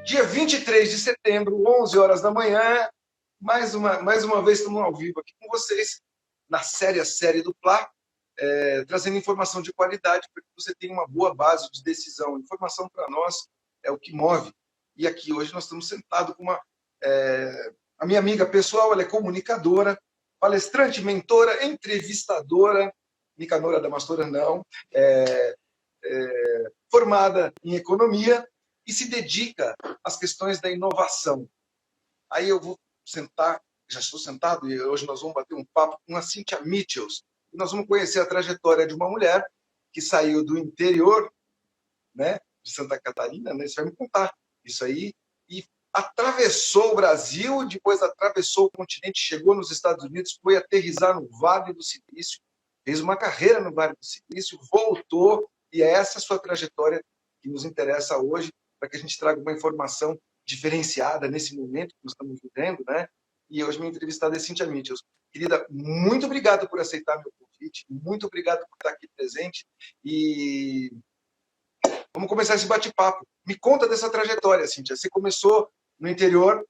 Dia 23 de setembro, 11 horas da manhã, mais uma vez estamos ao vivo aqui com vocês, na série do Plá, trazendo informação de qualidade para que você tenha uma boa base de decisão. Informação para nós é o que move. E aqui hoje nós estamos sentados com a minha amiga pessoal, ela é comunicadora, palestrante, mentora, entrevistadora, Nicanora Damastora não, formada em economia e se dedica às questões da inovação. Aí eu vou sentar, já estou sentado, e hoje nós vamos bater um papo com a Cynthia Michels. E nós vamos conhecer a trajetória de uma mulher que saiu do interior, né, de Santa Catarina, né, você vai me contar isso aí, e atravessou o Brasil, depois atravessou o continente, chegou nos Estados Unidos, foi aterrissar no Vale do Silício, fez uma carreira no Vale do Silício, voltou, e é essa a sua trajetória que nos interessa hoje, para que a gente traga uma informação diferenciada nesse momento que nós estamos vivendo, né? E hoje minha entrevistada é Cynthia Michels. Querida, muito obrigado por aceitar meu convite, muito obrigado por estar aqui presente, e vamos começar esse bate-papo. Me conta dessa trajetória, Cynthia. Você começou no interior,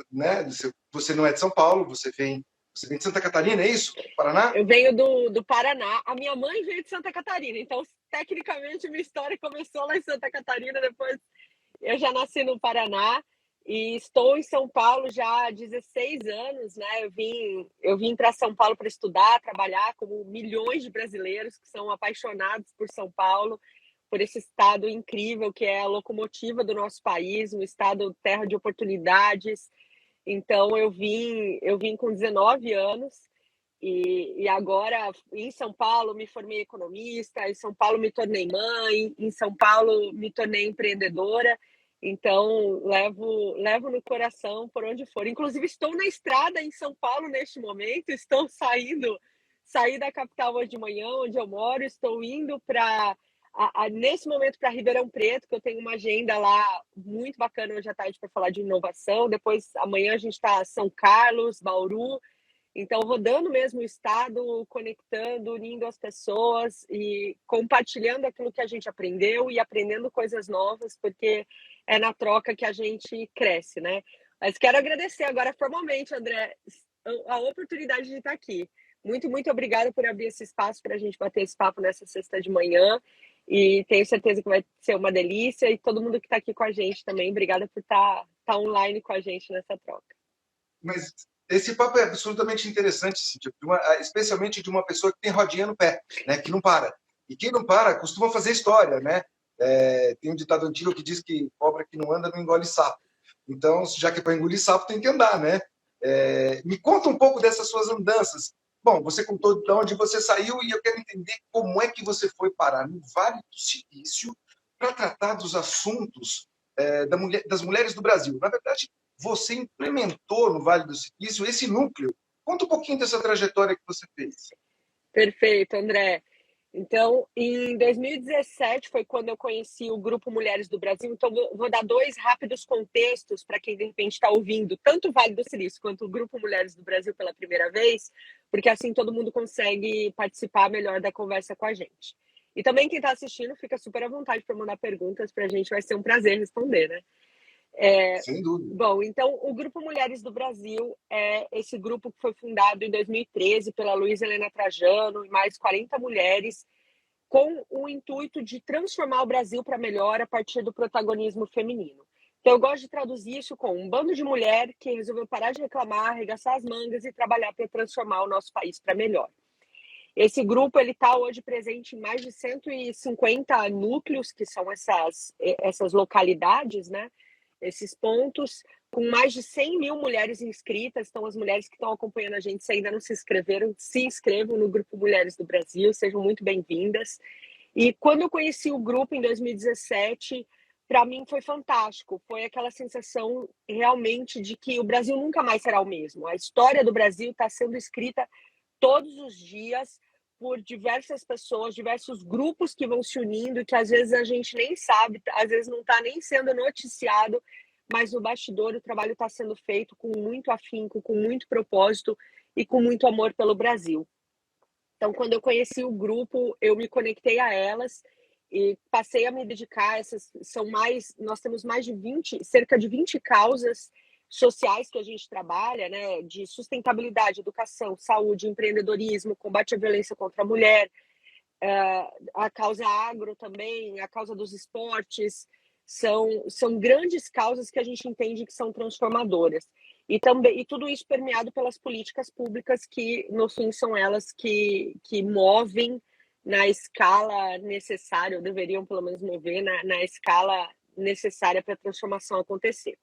né? Você não é de São Paulo, você vem de Santa Catarina, é isso? Paraná? Eu venho do Paraná. A minha mãe veio de Santa Catarina, então, tecnicamente, minha história começou lá em Santa Catarina, depois eu já nasci no Paraná e estou em São Paulo já há 16 anos, né? Eu vim para São Paulo para estudar, trabalhar, como milhões de brasileiros que são apaixonados por São Paulo, por esse estado incrível que é a locomotiva do nosso país, um estado terra de oportunidades. Então eu vim com 19 anos e agora em São Paulo me formei economista, em São Paulo me tornei mãe, em São Paulo me tornei empreendedora. Então levo no coração por onde for. Inclusive estou na estrada em São Paulo neste momento, estou saí da capital hoje de manhã, onde eu moro, estou indo nesse momento para Ribeirão Preto, que eu tenho uma agenda lá muito bacana hoje à tarde para falar de inovação. Depois, amanhã, a gente está em São Carlos, Bauru. Então, rodando mesmo o estado, conectando, unindo as pessoas e compartilhando aquilo que a gente aprendeu e aprendendo coisas novas, porque é na troca que a gente cresce, né? Mas quero agradecer agora formalmente, André, a oportunidade de estar aqui. Muito, muito obrigada por abrir esse espaço para a gente bater esse papo nessa sexta de manhã. E tenho certeza que vai ser uma delícia. E todo mundo que está aqui com a gente também, obrigada por estar online com a gente nessa troca. Mas esse papo é absolutamente interessante, Cíntia, especialmente de uma pessoa que tem rodinha no pé, né, que não para. E quem não para costuma fazer história, né? Tem um ditado antigo que diz que cobra que não anda não engole sapo. Então, já que é para engolir sapo, tem que andar, né? Me conta um pouco dessas suas andanças. Bom, você contou de onde você saiu e eu quero entender como é que você foi parar no Vale do Silício para tratar dos assuntos das mulheres do Brasil. Na verdade, você implementou no Vale do Silício esse núcleo. Conta um pouquinho dessa trajetória que você fez. Perfeito, André. Então, em 2017 foi quando eu conheci o Grupo Mulheres do Brasil. Então, vou dar dois rápidos contextos para quem, de repente, está ouvindo tanto o Vale do Silício quanto o Grupo Mulheres do Brasil pela primeira vez, porque assim todo mundo consegue participar melhor da conversa com a gente. E também quem está assistindo, fica super à vontade para mandar perguntas para a gente, vai ser um prazer responder, né? Sem dúvida. Bom, então o Grupo Mulheres do Brasil é esse grupo que foi fundado em 2013 pela Luísa Helena Trajano e mais 40 mulheres, com o intuito de transformar o Brasil para melhor a partir do protagonismo feminino. Então eu gosto de traduzir isso com um bando de mulher que resolveu parar de reclamar, arregaçar as mangas e trabalhar para transformar o nosso país para melhor. Esse grupo está hoje presente em mais de 150 núcleos, que são essas localidades, né? Esses pontos, com mais de 100 mil mulheres inscritas. Então, as mulheres que estão acompanhando a gente, se ainda não se inscreveram, se inscrevam no Grupo Mulheres do Brasil, sejam muito bem-vindas. E quando eu conheci o grupo em 2017, para mim foi fantástico. Foi aquela sensação realmente de que o Brasil nunca mais será o mesmo. A história do Brasil está sendo escrita todos os dias por diversas pessoas, diversos grupos que vão se unindo, que às vezes a gente nem sabe, às vezes não está nem sendo noticiado, mas no bastidor o trabalho está sendo feito com muito afinco, com muito propósito e com muito amor pelo Brasil. Então, quando eu conheci o grupo, eu me conectei a elas e passei a me dedicar a essas, nós temos cerca de 20 causas sociais que a gente trabalha, né, de sustentabilidade, educação, saúde, empreendedorismo, combate à violência contra a mulher, a causa agro também, a causa dos esportes, são grandes causas que a gente entende que são transformadoras. E tudo isso permeado pelas políticas públicas que, no fim, são elas que movem na escala necessária, ou deveriam pelo menos mover na escala necessária para a transformação acontecer.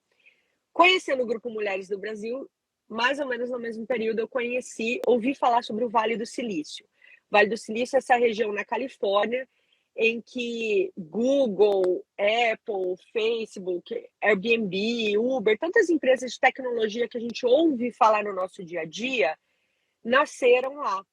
Conhecendo o Grupo Mulheres do Brasil, mais ou menos no mesmo período, eu ouvi falar sobre o Vale do Silício. O Vale do Silício é essa região na Califórnia em que Google, Apple, Facebook, Airbnb, Uber, tantas empresas de tecnologia que a gente ouve falar no nosso dia a dia, nasceram lá.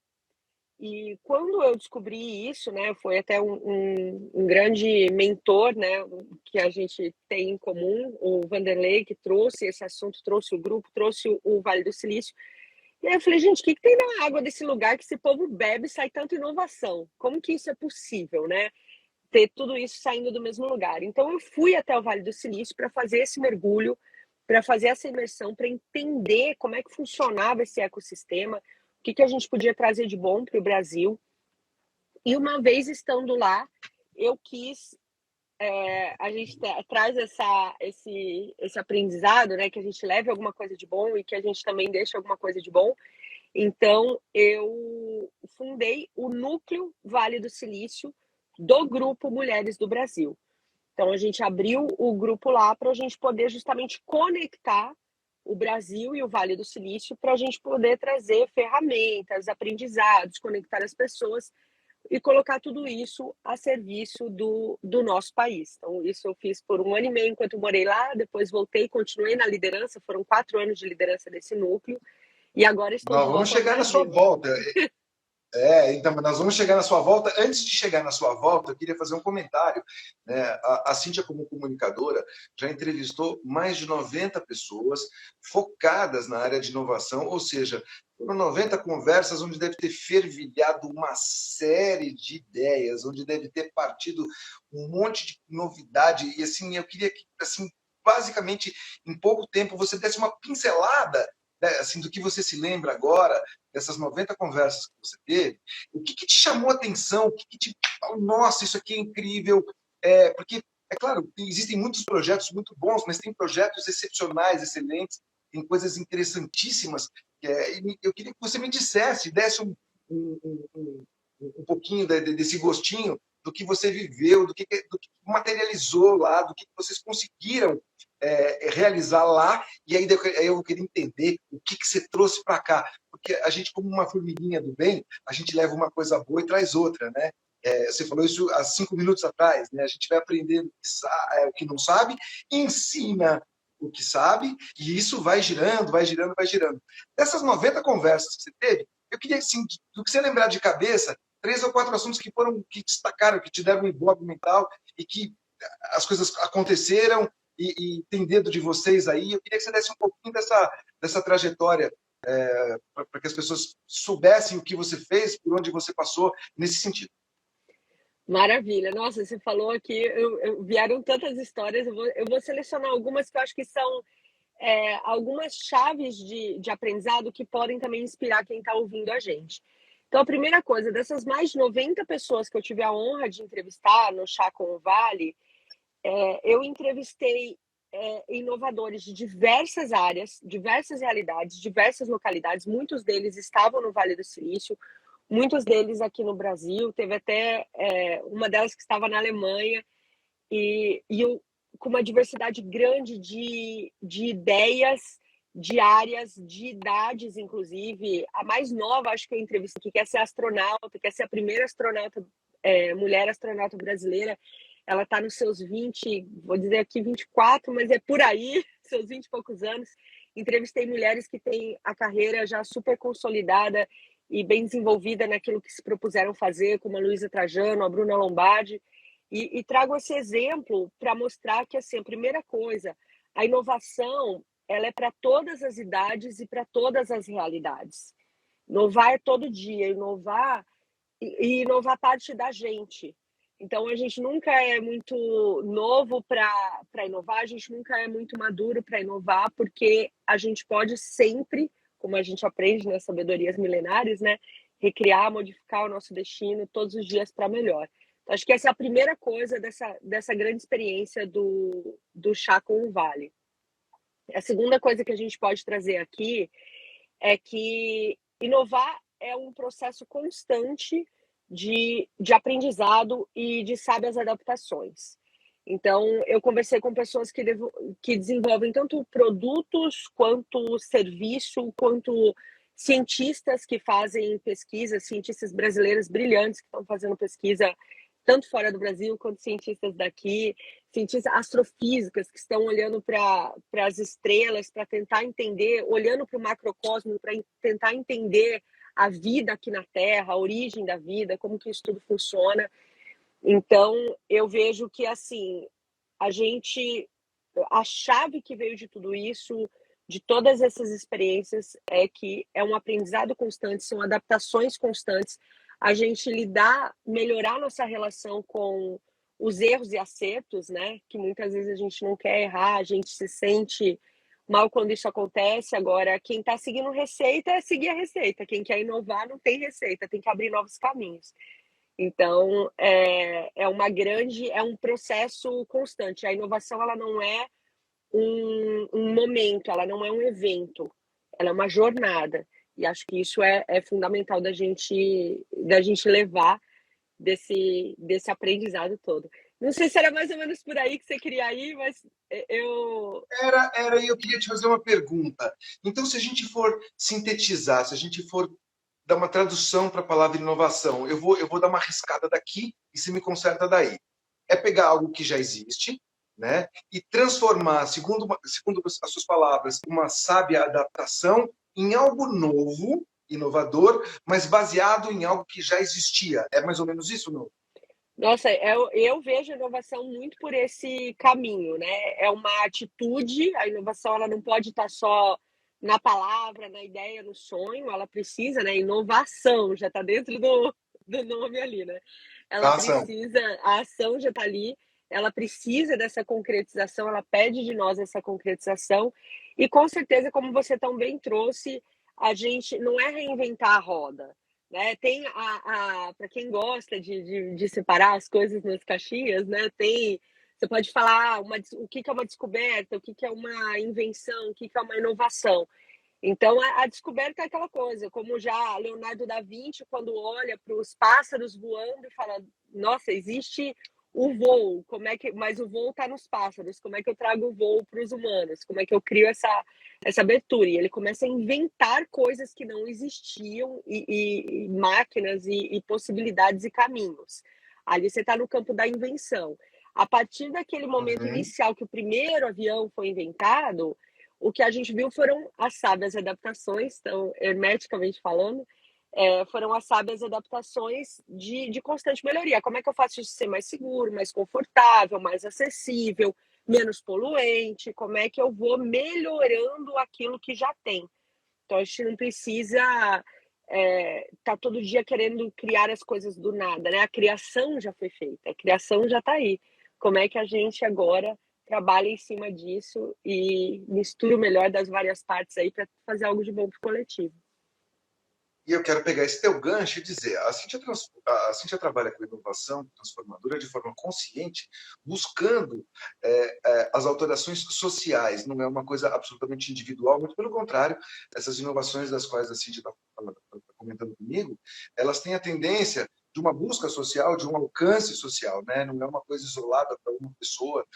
E quando eu descobri isso, né, foi até um grande mentor, né, que a gente tem em comum, o Vanderlei, que trouxe esse assunto, trouxe o grupo, trouxe o Vale do Silício. E aí eu falei, gente, o que tem na água desse lugar que esse povo bebe e sai tanta inovação? Como que isso é possível, né? Ter tudo isso saindo do mesmo lugar. Então eu fui até o Vale do Silício para fazer esse mergulho, para fazer essa imersão, para entender como é que funcionava esse ecossistema, o que a gente podia trazer de bom para o Brasil. E uma vez estando lá, eu quis... a gente traz esse aprendizado, né? Que a gente leve alguma coisa de bom e que a gente também deixe alguma coisa de bom. Então, eu fundei o Núcleo Vale do Silício do Grupo Mulheres do Brasil. Então, a gente abriu o grupo lá para a gente poder justamente conectar o Brasil e o Vale do Silício para a gente poder trazer ferramentas, aprendizados, conectar as pessoas e colocar tudo isso a serviço do nosso país. Então, isso eu fiz por 1 ano e meio enquanto morei lá, depois voltei, continuei na liderança, foram 4 anos de liderança desse núcleo, e agora estou de Nós vamos volta ao chegar na sua Brasil. volta. Então, nós vamos chegar na sua volta. Antes de chegar na sua volta, eu queria fazer um comentário. Né? A Cíntia, como comunicadora, já entrevistou mais de 90 pessoas focadas na área de inovação, ou seja, foram 90 conversas onde deve ter fervilhado uma série de ideias, onde deve ter partido um monte de novidade. E assim, eu queria que, assim, basicamente, em pouco tempo, você desse uma pincelada, né, assim, do que você se lembra agora, dessas 90 conversas que você teve, o que te chamou a atenção, o que te... Nossa, isso aqui é incrível, porque, é claro, existem muitos projetos muito bons, mas tem projetos excepcionais, excelentes, tem coisas interessantíssimas, e eu queria que você me desse um pouquinho desse gostinho do que você viveu, do que materializou lá, do que vocês conseguiram realizar lá, e aí eu queria entender o que você trouxe para cá, porque a gente, como uma formiguinha do bem, a gente leva uma coisa boa e traz outra, né? Você falou isso há 5 minutos atrás, né? A gente vai aprendendo o que não sabe, ensina o que sabe, e isso vai girando, vai girando, vai girando. Dessas 90 conversas que você teve, eu queria, assim, do que você lembrar de cabeça, 3 ou 4 assuntos que destacaram, que te deram um ibope mental e que as coisas aconteceram e tem dedo de vocês aí. Eu queria que você desse um pouquinho dessa trajetória para que as pessoas soubessem o que você fez, por onde você passou, nesse sentido. Maravilha. Nossa, você falou aqui, vieram tantas histórias, eu vou selecionar algumas que eu acho que são algumas chaves de aprendizado que podem também inspirar quem está ouvindo a gente. Então, a primeira coisa, dessas mais de 90 pessoas que eu tive a honra de entrevistar no Chá com o Vale, eu entrevistei inovadores de diversas áreas, diversas realidades, diversas localidades. Muitos deles estavam no Vale do Silício, muitos deles aqui no Brasil. Teve até uma delas que estava na Alemanha, com uma diversidade grande de ideias, de áreas, de idades, inclusive. A mais nova, acho que eu entrevistei, que quer ser astronauta, quer ser a primeira astronauta, mulher astronauta brasileira. Ela está nos seus 20, vou dizer aqui 24, mas é por aí, seus 20 e poucos anos. Entrevistei mulheres que têm a carreira já super consolidada e bem desenvolvida naquilo que se propuseram fazer, como a Luísa Trajano, a Bruna Lombardi. E trago esse exemplo para mostrar que, assim, a primeira coisa, a inovação, ela é para todas as idades e para todas as realidades. Inovar é todo dia, inovar parte da gente. Então, a gente nunca é muito novo para inovar, a gente nunca é muito maduro para inovar, porque a gente pode sempre, como a gente aprende nas sabedorias milenares, né, recriar, modificar o nosso destino todos os dias para melhor. Então, acho que essa é a primeira coisa dessa grande experiência do chá com o Vale. A segunda coisa que a gente pode trazer aqui é que inovar é um processo constante de aprendizado e de sábias adaptações. Então, eu conversei com pessoas que desenvolvem tanto produtos, quanto serviço, quanto cientistas que fazem pesquisa, cientistas brasileiros brilhantes que estão fazendo pesquisa tanto fora do Brasil quanto cientistas daqui, cientistas astrofísicas que estão olhando para as estrelas para tentar entender, olhando para o macrocosmo para tentar entender a vida aqui na Terra, a origem da vida, como que isso tudo funciona. Então, eu vejo que assim, a chave que veio de tudo isso, de todas essas experiências, é que é um aprendizado constante, são adaptações constantes, a gente lidar, melhorar nossa relação com os erros e acertos, né? Que muitas vezes a gente não quer errar, a gente se sente mal quando isso acontece. Agora, quem está seguindo receita é seguir a receita. Quem quer inovar não tem receita, tem que abrir novos caminhos. Então, é um processo constante. A inovação, ela não é um momento, ela não é um evento, ela é uma jornada. E acho que isso é fundamental da gente levar desse aprendizado todo. Não sei se era mais ou menos por aí que você queria ir, mas eu. E eu queria te fazer uma pergunta. Então, se a gente for sintetizar, se a gente for dar uma tradução para a palavra inovação, eu vou dar uma arriscada daqui e você me conserta daí. É pegar algo que já existe, né, e transformar, segundo as suas palavras, uma sábia adaptação em algo novo, inovador, mas baseado em algo que já existia. É mais ou menos isso, não? Nossa, eu vejo a inovação muito por esse caminho, né? É uma atitude, a inovação ela não pode estar só na palavra, na ideia, no sonho, ela precisa, né? Inovação já está dentro do nome ali, né? Ela A ação. precisa, a ação já está ali, ela precisa dessa concretização, ela pede de nós essa concretização, e com certeza, como você tão bem trouxe, a gente não é reinventar a roda, né? Tem para quem gosta de separar as coisas nas caixinhas, né? Você pode falar o que é uma descoberta, o que é uma invenção, o que é uma inovação. Então, a descoberta é aquela coisa, como já Leonardo da Vinci, quando olha para os pássaros voando e fala, nossa, existe o voo, mas o voo está nos pássaros, como é que eu trago o voo para os humanos? Como é que eu crio essa abertura? E ele começa a inventar coisas que não existiam, e máquinas, e possibilidades e caminhos. Ali você está no campo da invenção. A partir daquele momento Uhum. inicial que o primeiro avião foi inventado, o que a gente viu foram as sábias adaptações, então, hermeticamente falando, foram as sábias adaptações de constante melhoria. Como é que eu faço isso ser mais seguro, mais confortável, mais acessível, menos poluente? Como é que eu vou melhorando aquilo que já tem? Então, a gente não precisa tá todo dia querendo criar as coisas do nada, né? A criação já foi feita, a criação já está aí. Como é que a gente agora trabalha em cima disso e mistura o melhor das várias partes aí para fazer algo de bom para o coletivo? E eu quero pegar esse teu gancho e dizer, a Cíntia trabalha com inovação transformadora de forma consciente, buscando as alterações sociais, não é uma coisa absolutamente individual, muito pelo contrário, essas inovações das quais a Cíntia está comentando comigo, elas têm a tendência de uma busca social, de um alcance social, né? Não é uma coisa isolada para uma pessoa.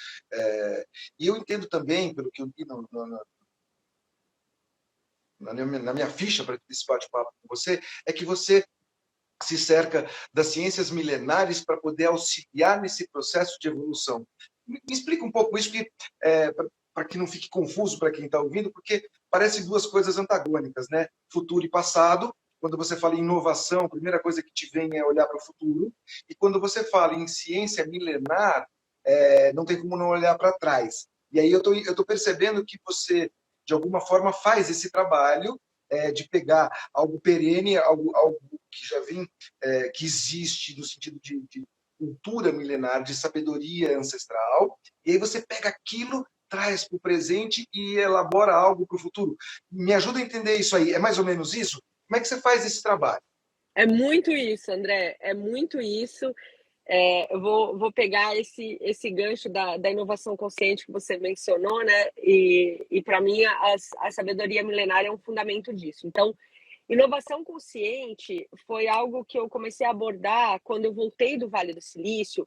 E eu entendo também, pelo que eu li na minha ficha para esse bate-papo com você, é que você se cerca das ciências milenares para poder auxiliar nesse processo de evolução. Me explica um pouco isso, para que não fique confuso para quem está ouvindo, porque parece duas coisas antagônicas, né? Futuro e passado. Quando você fala em inovação, a primeira coisa que te vem é olhar para o futuro. E quando você fala em ciência milenar, não tem como não olhar para trás. E aí eu tô percebendo que você, de alguma forma, faz esse trabalho de pegar algo perene, algo que já vem, que existe no sentido de cultura milenar, de sabedoria ancestral, e aí você pega aquilo, traz para o presente e elabora algo para o futuro. Me ajuda a entender isso aí. É mais ou menos isso? Como é que você faz esse trabalho? É muito isso, André, é muito isso. Eu vou pegar esse gancho da inovação consciente que você mencionou, né? E para mim, a sabedoria milenária é um fundamento disso. Então, inovação consciente foi algo que eu comecei a abordar quando eu voltei do Vale do Silício,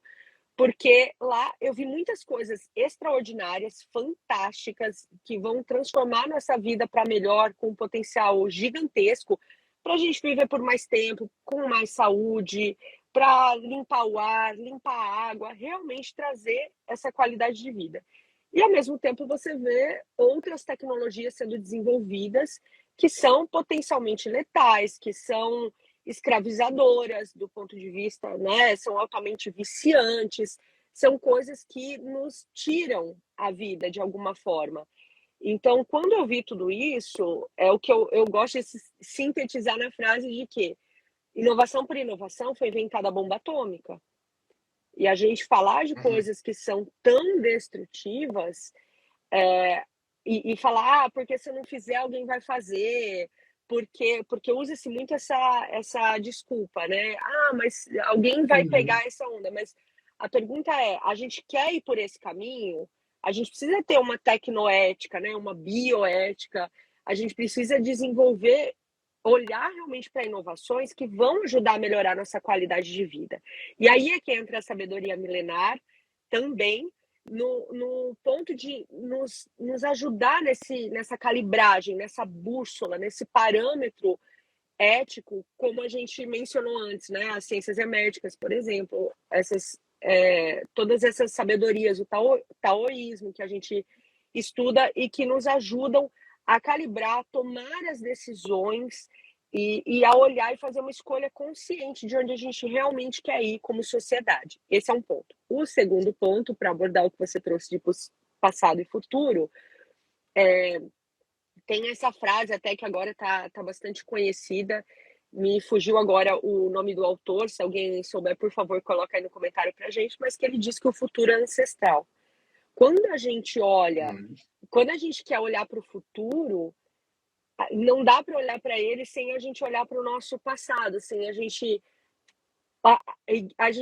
porque lá eu vi muitas coisas extraordinárias, fantásticas, que vão transformar nossa vida para melhor, com um potencial gigantesco, para a gente viver por mais tempo, com mais saúde, para limpar o ar, limpar a água, realmente trazer essa qualidade de vida. E ao mesmo tempo você vê outras tecnologias sendo desenvolvidas que são potencialmente letais, que são escravizadoras do ponto de vista, né? São altamente viciantes, são coisas que nos tiram a vida de alguma forma. Então, quando eu vi tudo isso, é o que eu gosto de sintetizar na frase de que inovação por inovação foi inventada a bomba atômica. E a gente falar de Uhum. coisas que são tão destrutivas é, e falar, porque se eu não fizer, alguém vai fazer, porque usa-se muito essa desculpa, né? Ah, mas alguém vai Uhum. pegar essa onda. Mas a pergunta é: a gente quer ir por esse caminho? A gente precisa ter uma tecnoética, né? Uma bioética. A gente precisa desenvolver, olhar realmente para inovações que vão ajudar a melhorar nossa qualidade de vida. E aí é que entra a sabedoria milenar também no ponto de nos ajudar nessa calibragem, nessa bússola, nesse parâmetro ético, como a gente mencionou antes, né? As ciências herméticas, por exemplo, todas essas sabedorias, o taoísmo que a gente estuda e que nos ajudam a calibrar, tomar as decisões e a olhar e fazer uma escolha consciente de onde a gente realmente quer ir como sociedade. Esse é um ponto. O segundo ponto, para abordar o que você trouxe de passado e futuro, tem essa frase até que agora tá bastante conhecida. Me fugiu agora o nome do autor. Se alguém souber, por favor, coloca aí no comentário para a gente. Mas que ele diz que o futuro é ancestral. Quando a gente olha, Uhum. quando a gente quer olhar para o futuro, não dá para olhar para ele sem a gente olhar para o nosso passado, sem a, a gente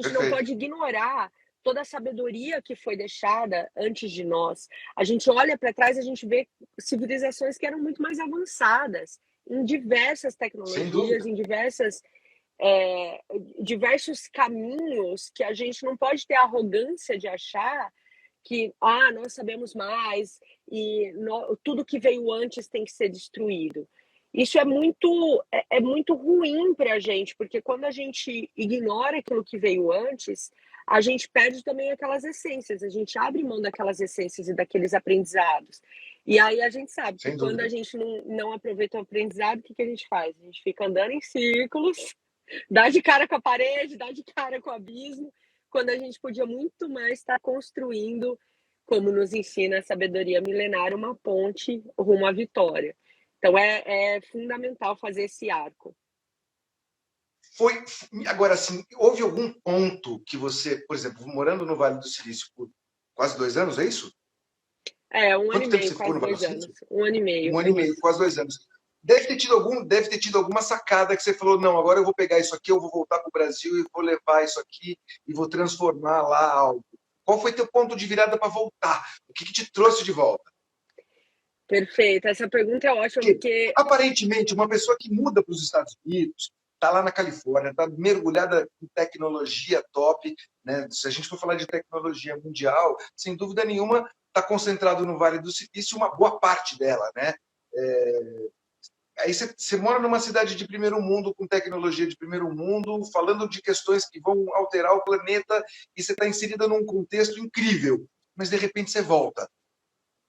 não Perfeito. pode ignorar toda a sabedoria que foi deixada antes de nós. A gente olha para trás, a gente vê civilizações que eram muito mais avançadas em diversas Sem tecnologias, dúvida. em é, diversos caminhos que a gente não pode ter a arrogância de achar que nós sabemos mais e tudo que veio antes tem que ser destruído. Isso é muito ruim para a gente, porque quando a gente ignora aquilo que veio antes, a gente perde também aquelas essências, a gente abre mão daquelas essências e daqueles aprendizados. E aí a gente sabe que Sem quando a dúvida. gente não aproveita o aprendizado, o que a gente faz? A gente fica andando em círculos, dá de cara com a parede, dá de cara com o abismo, quando a gente podia muito mais estar construindo, como nos ensina a sabedoria milenar, uma ponte rumo à vitória. Então é fundamental fazer esse arco. Foi agora assim, houve algum ponto que você, por exemplo, morando no Vale do Silício por quase 2 anos, é isso? Um ano e Quanto tempo meio, você ficou quase no Vale do 2 anos. Silício? Um ano e meio, Um é ano e meio, isso. quase 2 anos. Deve ter tido alguma sacada que você falou, não, agora eu vou pegar isso aqui, eu vou voltar para o Brasil e vou levar isso aqui e vou transformar lá algo. Qual foi teu ponto de virada para voltar? O que te trouxe de volta? Perfeito. Essa pergunta é ótima, Porque, porque aparentemente, uma pessoa que muda para os Estados Unidos, está lá na Califórnia, está mergulhada em tecnologia top, né? Se a gente for falar de tecnologia mundial, sem dúvida nenhuma, está concentrado no Vale do Silício uma boa parte dela, né? Aí você mora numa cidade de primeiro mundo, com tecnologia de primeiro mundo, falando de questões que vão alterar o planeta, e você está inserida num contexto incrível, mas de repente você volta.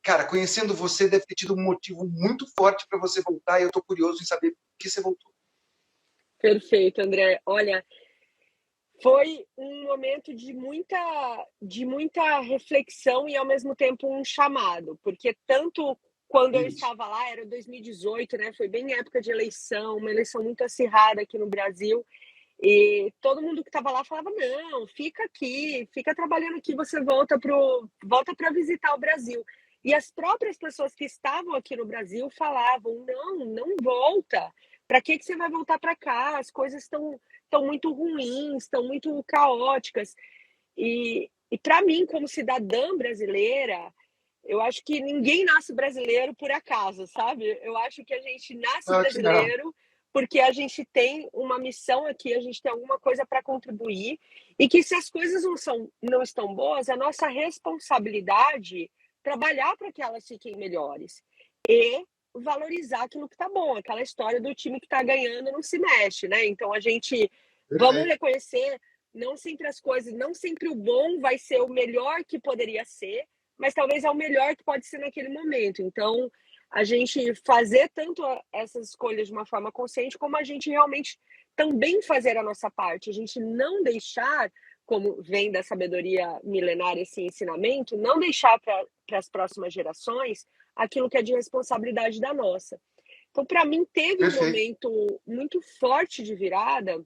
Cara, conhecendo você, deve ter tido um motivo muito forte para você voltar, e eu estou curioso em saber por que você voltou. perfeito, André. Olha, foi um momento de muita reflexão e, ao mesmo tempo, um chamado, porque tanto quando eu Isso. estava lá, era 2018, né? Foi bem época de eleição, uma eleição muito acirrada aqui no Brasil. E todo mundo que estava lá falava: não, fica aqui, fica trabalhando aqui, você volta para visitar o Brasil. E as próprias pessoas que estavam aqui no Brasil falavam: não, não volta. Para que você vai voltar para cá? As coisas estão muito ruins, estão muito caóticas. E para mim, como cidadã brasileira, eu acho que ninguém nasce brasileiro por acaso, sabe? Eu acho que a gente nasce Ah, que legal. brasileiro porque a gente tem uma missão aqui, a gente tem alguma coisa para contribuir, e que se as coisas não estão boas, é nossa responsabilidade trabalhar para que elas fiquem melhores e valorizar aquilo que está bom, aquela história do time que está ganhando não se mexe, né? Então a gente vamos Perfeito. reconhecer, não sempre as coisas, não sempre o bom vai ser o melhor que poderia ser, mas talvez é o melhor que pode ser naquele momento. Então, a gente fazer tanto essas escolhas de uma forma consciente, como a gente realmente também fazer a nossa parte. A gente não deixar, como vem da sabedoria milenária esse ensinamento, não deixar para as próximas gerações aquilo que é de responsabilidade da nossa. Então, para mim, teve um Perfeito. momento muito forte de virada,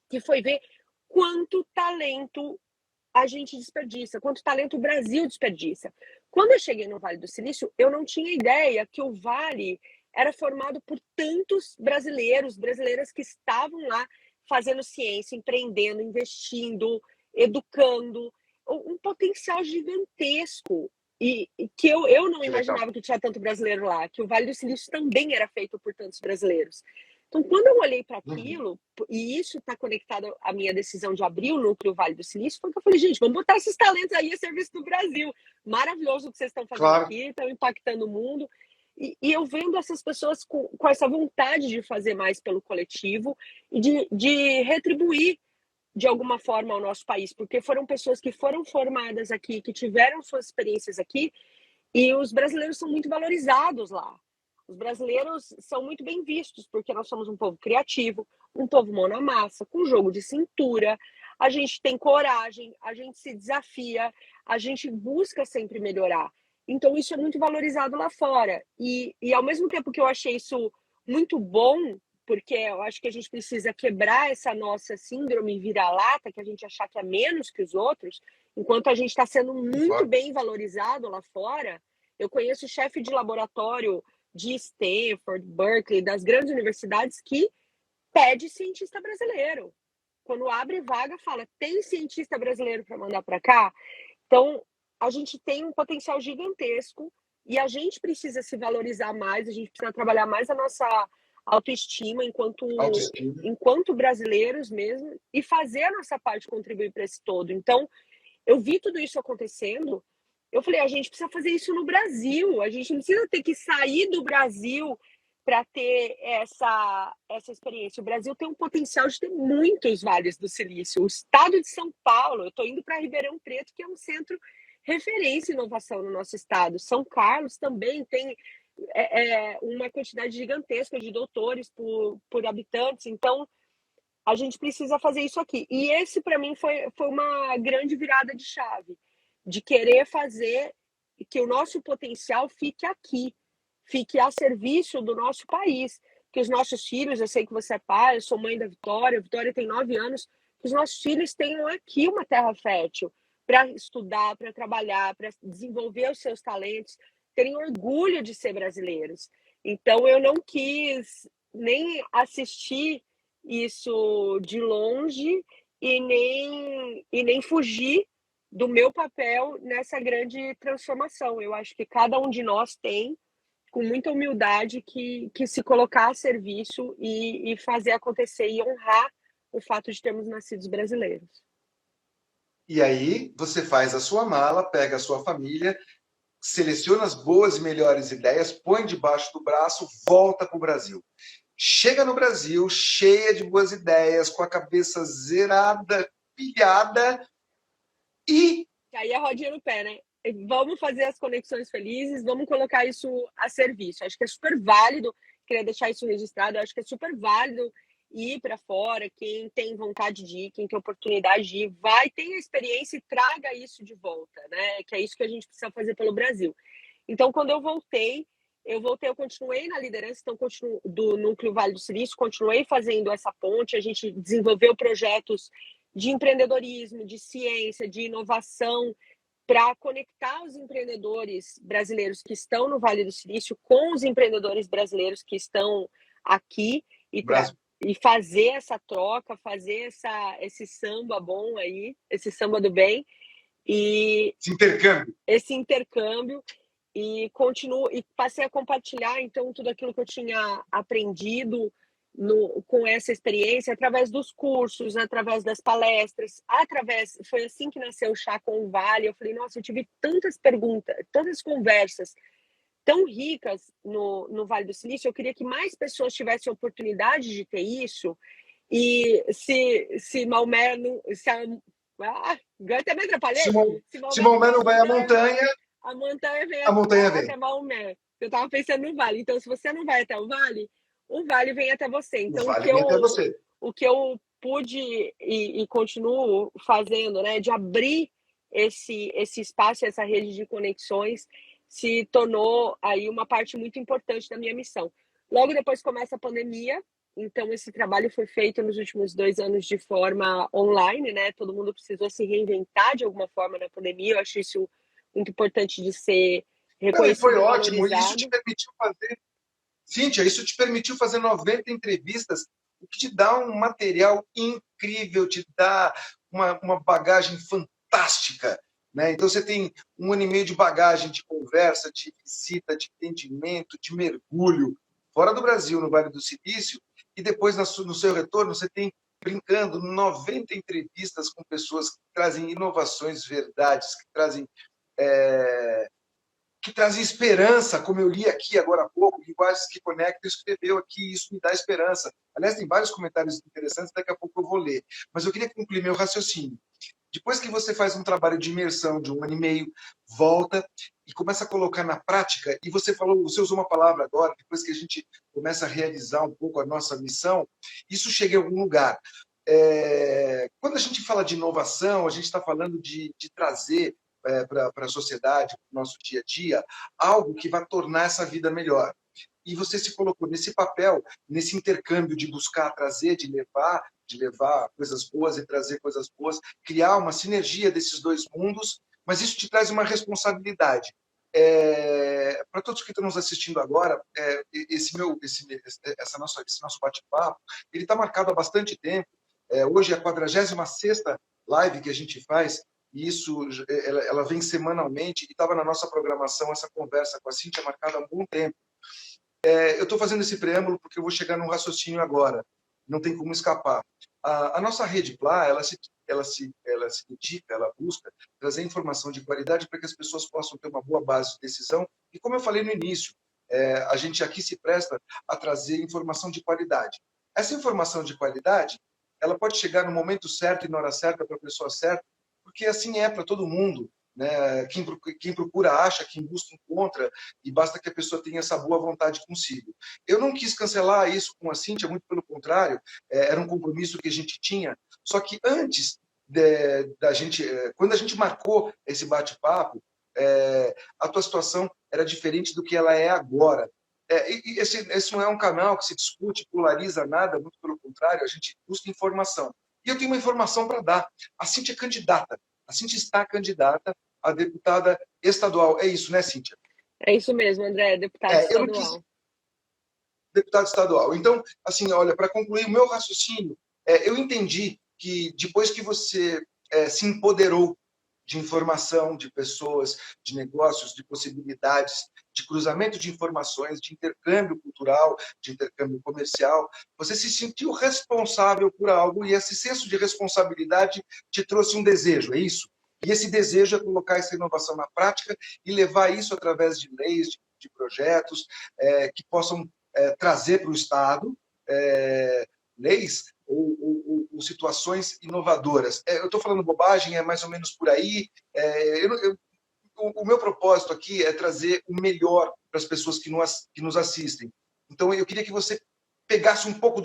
que foi ver quanto talento a gente desperdiça, quanto talento o Brasil desperdiça. Quando eu cheguei no Vale do Silício, eu não tinha ideia que o Vale era formado por tantos brasileiros, brasileiras que estavam lá fazendo ciência, empreendendo, investindo, educando, um potencial gigantesco. E que eu não Que legal. imaginava que tinha tanto brasileiro lá, que o Vale do Silício também era feito por tantos brasileiros. Então, quando eu olhei para Uhum. aquilo, e isso está conectado à minha decisão de abrir o Núcleo Vale do Silício, foi que eu falei: gente, vamos botar esses talentos aí a serviço do Brasil. Maravilhoso o que vocês estão fazendo Claro. aqui, estão impactando o mundo. E eu vendo essas pessoas com essa vontade de fazer mais pelo coletivo e de retribuir de alguma forma ao nosso país, porque foram pessoas que foram formadas aqui, que tiveram suas experiências aqui, e os brasileiros são muito valorizados lá. Os brasileiros são muito bem vistos, porque nós somos um povo criativo, um povo mão na massa, com jogo de cintura. A gente tem coragem, a gente se desafia, a gente busca sempre melhorar. Então, isso é muito valorizado lá fora. E ao mesmo tempo que eu achei isso muito bom, porque eu acho que a gente precisa quebrar essa nossa síndrome vira-lata, que a gente achar que é menos que os outros, enquanto a gente está sendo muito Concordo. bem valorizado lá fora. Eu conheço chefe de laboratório de Stanford, Berkeley, das grandes universidades, que pede cientista brasileiro. Quando abre vaga, fala: tem cientista brasileiro para mandar para cá? Então, a gente tem um potencial gigantesco e a gente precisa se valorizar mais, a gente precisa trabalhar mais a nossa autoestima Autoestima. enquanto brasileiros mesmo, e fazer a nossa parte contribuir para esse todo. Então, eu vi tudo isso acontecendo, eu falei: a gente precisa fazer isso no Brasil, a gente não precisa ter que sair do Brasil para ter essa experiência. O Brasil tem um potencial de ter muitos vales do silício. O estado de São Paulo, eu estou indo para Ribeirão Preto, que é um centro referência em inovação no nosso estado. São Carlos também tem uma quantidade gigantesca de doutores por habitantes. Então, a gente precisa fazer isso aqui. E esse, para mim, foi uma grande virada de chave, de querer fazer que o nosso potencial fique aqui, fique a serviço do nosso país. Que os nossos filhos, eu sei que você é pai, eu sou mãe da Vitória, a Vitória tem 9 anos, que os nossos filhos tenham aqui uma terra fértil para estudar, para trabalhar, para desenvolver os seus talentos, terem orgulho de ser brasileiros. Então, eu não quis nem assistir isso de longe e nem fugir do meu papel nessa grande transformação. Eu acho que cada um de nós tem, com muita humildade, que se colocar a serviço e fazer acontecer e honrar o fato de termos nascidos brasileiros. E aí você faz a sua mala, pega a sua família, seleciona as boas e melhores ideias, põe debaixo do braço, volta para o Brasil. Chega no Brasil cheia de boas ideias, com a cabeça zerada, pilhada e E aí a rodinha no pé, né? Vamos fazer as conexões felizes, vamos colocar isso a serviço. Acho que é super válido, queria deixar isso registrado, acho que é super válido ir para fora, quem tem vontade de ir, quem tem oportunidade de ir, vai, tenha experiência e traga isso de volta, né? Que é isso que a gente precisa fazer pelo Brasil. Então, quando eu voltei, eu voltei, eu continuei na liderança, então do Núcleo Vale do Silício, continuei fazendo essa ponte, a gente desenvolveu projetos de empreendedorismo, de ciência, de inovação, para conectar os empreendedores brasileiros que estão no Vale do Silício com os empreendedores brasileiros que estão aqui e fazer essa troca, fazer esse samba bom aí, esse samba do bem, e esse intercâmbio. E continuo e passei a compartilhar então tudo aquilo que eu tinha aprendido com essa experiência através dos cursos, através das palestras, foi assim que nasceu o Chá com o Vale. Eu falei, nossa, eu tive tantas perguntas, tantas conversas tão ricas no Vale do Silício, eu queria que mais pessoas tivessem a oportunidade de ter isso. E se Maomé não, até me atrapalhei. Se Maomé não vai à montanha, a montanha vem até Maomé. Eu estava pensando no vale. Então, se você não vai até o vale vem até você. Então, o que eu pude e continuo fazendo, né, de abrir esse espaço, essa rede de conexões, se tornou aí uma parte muito importante da minha missão. Logo depois começa a pandemia, então esse trabalho foi feito nos últimos 2 anos de forma online, né? Todo mundo precisou se reinventar de alguma forma na pandemia. Eu acho isso muito importante de ser reconhecido. Foi ótimo. Isso te permitiu fazer, Cíntia, isso te permitiu fazer 90 entrevistas, o que te dá um material incrível, te dá uma bagagem fantástica. Né? Então, você tem 1 ano e meio de bagagem de conversa, de visita, de entendimento, de mergulho, fora do Brasil, no Vale do Silício, e depois, no seu retorno, você tem, brincando, 90 entrevistas com pessoas que trazem inovações, verdades, que trazem esperança, como eu li aqui agora há pouco, Linguagens que Conectam escreveu aqui, isso me dá esperança. Aliás, tem vários comentários interessantes, daqui a pouco eu vou ler. Mas eu queria concluir meu raciocínio. Depois que você faz um trabalho de imersão de 1 ano e meio, volta e começa a colocar na prática, e você usou uma palavra agora, depois que a gente começa a realizar um pouco a nossa missão, isso chega em algum lugar. Quando a gente fala de inovação, a gente está falando de trazer para a sociedade, para o nosso dia a dia, algo que vai tornar essa vida melhor. E você se colocou nesse papel, nesse intercâmbio de buscar trazer, de levar coisas boas e trazer coisas boas, criar uma sinergia desses 2 mundos, mas isso te traz uma responsabilidade. Para todos que estão nos assistindo agora, esse nosso bate-papo, ele está marcado há bastante tempo. Hoje é a 46ª live que a gente faz, e isso ela vem semanalmente, e estava na nossa programação essa conversa com a Cíntia marcada há um bom tempo. Eu estou fazendo esse preâmbulo porque eu vou chegar num raciocínio agora, não tem como escapar. A nossa rede Plá, ela se dedica, ela busca trazer informação de qualidade para que as pessoas possam ter uma boa base de decisão, e como eu falei no início, a gente aqui se presta a trazer informação de qualidade. Essa informação de qualidade, ela pode chegar no momento certo e na hora certa para a pessoa certa, porque assim é para todo mundo. Né? Quem procura acha, quem busca encontra, e basta que a pessoa tenha essa boa vontade consigo. Eu não quis cancelar isso com a Cíntia, muito pelo contrário, era um compromisso que a gente tinha, só que antes da gente, quando a gente marcou esse bate-papo, a tua situação era diferente do que ela é agora. Esse não é um canal que se discute, polariza nada, muito pelo contrário, a gente busca informação. E eu tenho uma informação para dar. A Cíntia é candidata. A Cíntia está candidata a deputada estadual. É isso, né, Cíntia? É isso mesmo, André, deputada estadual. Deputado estadual. Então, assim, olha, para concluir o meu raciocínio, eu entendi que depois que você se empoderou de informação, de pessoas, de negócios, de possibilidades, de cruzamento de informações, de intercâmbio cultural, de intercâmbio comercial, você se sentiu responsável por algo, e esse senso de responsabilidade te trouxe um desejo, é isso? E esse desejo é colocar essa inovação na prática e levar isso através de leis, de projetos que possam trazer para o Estado leis ou situações inovadoras. Eu estou falando bobagem, é mais ou menos por aí. O meu propósito aqui é trazer o melhor para as pessoas que nos assistem. Então, eu queria que você pegasse um pouco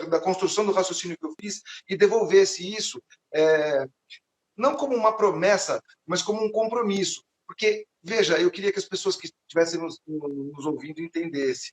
da construção do raciocínio que eu fiz e devolvesse isso, não como uma promessa, mas como um compromisso. Porque, veja, eu queria que as pessoas que estivessem nos ouvindo entendessem.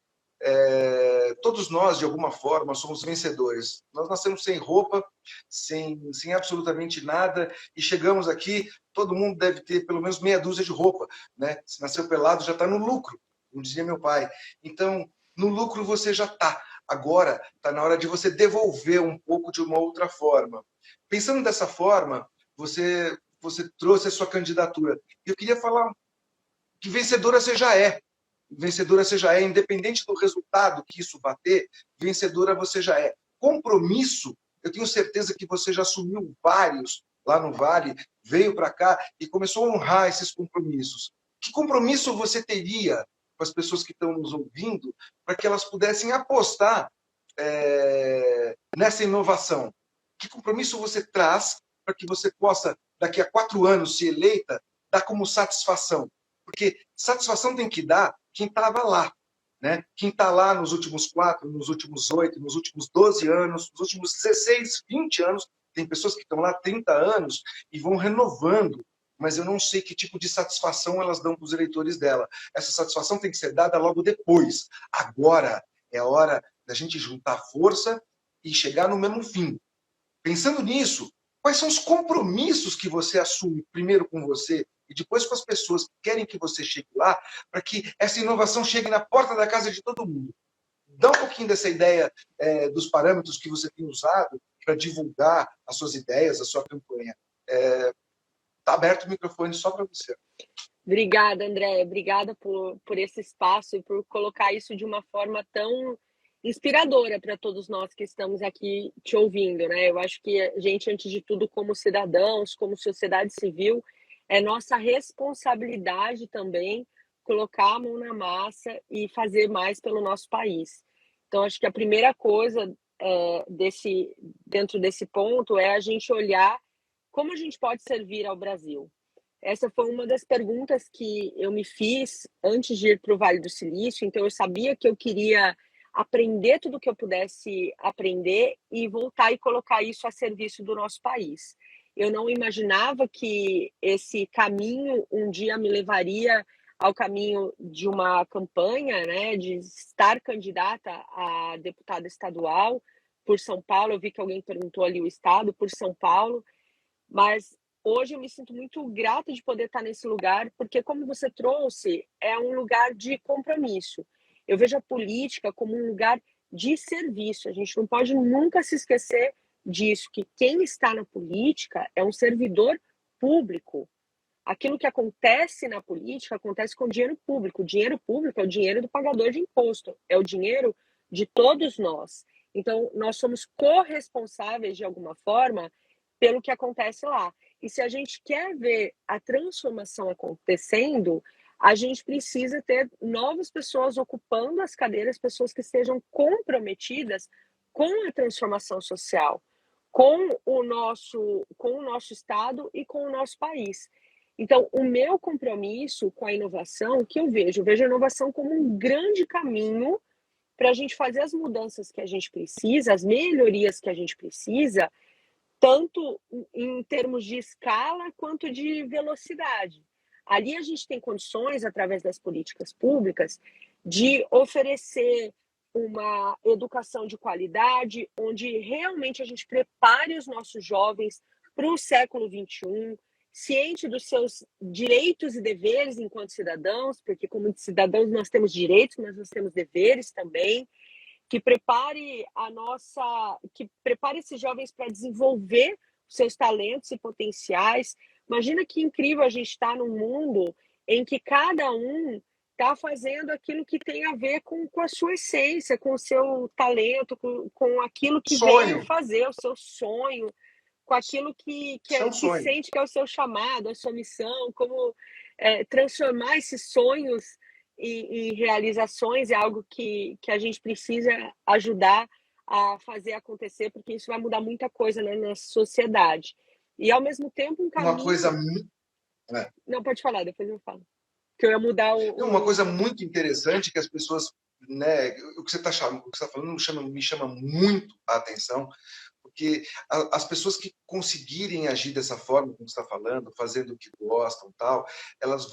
Todos nós, de alguma forma, somos vencedores. Nós nascemos sem roupa, sem absolutamente nada, e chegamos aqui, todo mundo deve ter pelo menos meia dúzia de roupa, né? Se nasceu pelado, já está no lucro, como dizia meu pai. Então, no lucro você já está. Agora, está na hora de você devolver um pouco de uma outra forma. Pensando dessa forma, você trouxe a sua candidatura. Eu queria falar que vencedora você já é. Vencedora você já é, independente do resultado que isso vai ter, vencedora você já é. Compromisso, eu tenho certeza que você já assumiu vários lá no Vale, veio para cá e começou a honrar esses compromissos. Que compromisso você teria com as pessoas que estão nos ouvindo para que elas pudessem apostar nessa inovação? Que compromisso você traz para que você possa, daqui a 4 anos, se eleita, dar como satisfação? Porque satisfação tem que dar quem estava lá, né? Quem está lá nos últimos 4, nos últimos 8, nos últimos 12 anos, nos últimos 16, 20 anos. Tem pessoas que estão lá há 30 anos e vão renovando, mas eu não sei que tipo de satisfação elas dão para os eleitores dela. Essa satisfação tem que ser dada logo depois. Agora é a hora da gente juntar força e chegar no mesmo fim. Pensando nisso, quais são os compromissos que você assume, primeiro com você e depois com as pessoas que querem que você chegue lá, para que essa inovação chegue na porta da casa de todo mundo? Dá um pouquinho dessa ideia dos parâmetros que você tem usado para divulgar as suas ideias, a sua campanha. Está aberto o microfone só para você. Obrigada, André. Obrigada por esse espaço e por colocar isso de uma forma tão inspiradora para todos nós que estamos aqui te ouvindo, né? Eu acho que a gente, antes de tudo, como cidadãos, como sociedade civil, é nossa responsabilidade também colocar a mão na massa e fazer mais pelo nosso país. Então, acho que a primeira coisa dentro desse ponto é a gente olhar como a gente pode servir ao Brasil. Essa foi uma das perguntas que eu me fiz antes de ir para o Vale do Silício, então eu sabia que eu queria aprender tudo o que eu pudesse aprender e voltar e colocar isso a serviço do nosso país. Eu não imaginava que esse caminho um dia me levaria ao caminho de uma campanha, né, de estar candidata a deputada estadual por São Paulo. Eu vi que alguém perguntou ali o estado, por São Paulo, mas hoje eu me sinto muito grata de poder estar nesse lugar, porque, como você trouxe, é um lugar de compromisso. Eu vejo a política como um lugar de serviço. A gente não pode nunca se esquecer disso, que quem está na política é um servidor público. Aquilo que acontece na política acontece com dinheiro público. O dinheiro público é o dinheiro do pagador de imposto, é o dinheiro de todos nós. Então, nós somos corresponsáveis, de alguma forma, pelo que acontece lá. E se a gente quer ver a transformação acontecendo, a gente precisa ter novas pessoas ocupando as cadeiras, pessoas que estejam comprometidas com a transformação social, com o nosso Estado e com o nosso país. Então, o meu compromisso com a inovação, o que eu vejo a inovação como um grande caminho para a gente fazer as mudanças que a gente precisa, as melhorias que a gente precisa, tanto em termos de escala quanto de velocidade. Ali a gente tem condições, através das políticas públicas, de oferecer uma educação de qualidade, onde realmente a gente prepare os nossos jovens para o século XXI, ciente dos seus direitos e deveres enquanto cidadãos, porque como cidadãos nós temos direitos, mas nós temos deveres também, que prepare esses jovens para desenvolver seus talentos e potenciais. Imagina que incrível a gente está num mundo em que cada um está fazendo aquilo que tem a ver com a sua essência, com o seu talento, com aquilo que veio fazer, o seu sonho, com aquilo que sente que é o seu chamado, a sua missão, como transformar esses sonhos e realizações é algo que a gente precisa ajudar a fazer acontecer, porque isso vai mudar muita coisa na nossa sociedade. E, ao mesmo tempo, um caminho... Uma coisa... Não, pode falar, depois eu falo. Que eu ia mudar Uma coisa muito interessante que as pessoas... Né, o que você está falando me chama muito a atenção, Porque as pessoas que conseguirem agir dessa forma, como você está falando, fazendo o que gostam, tal, elas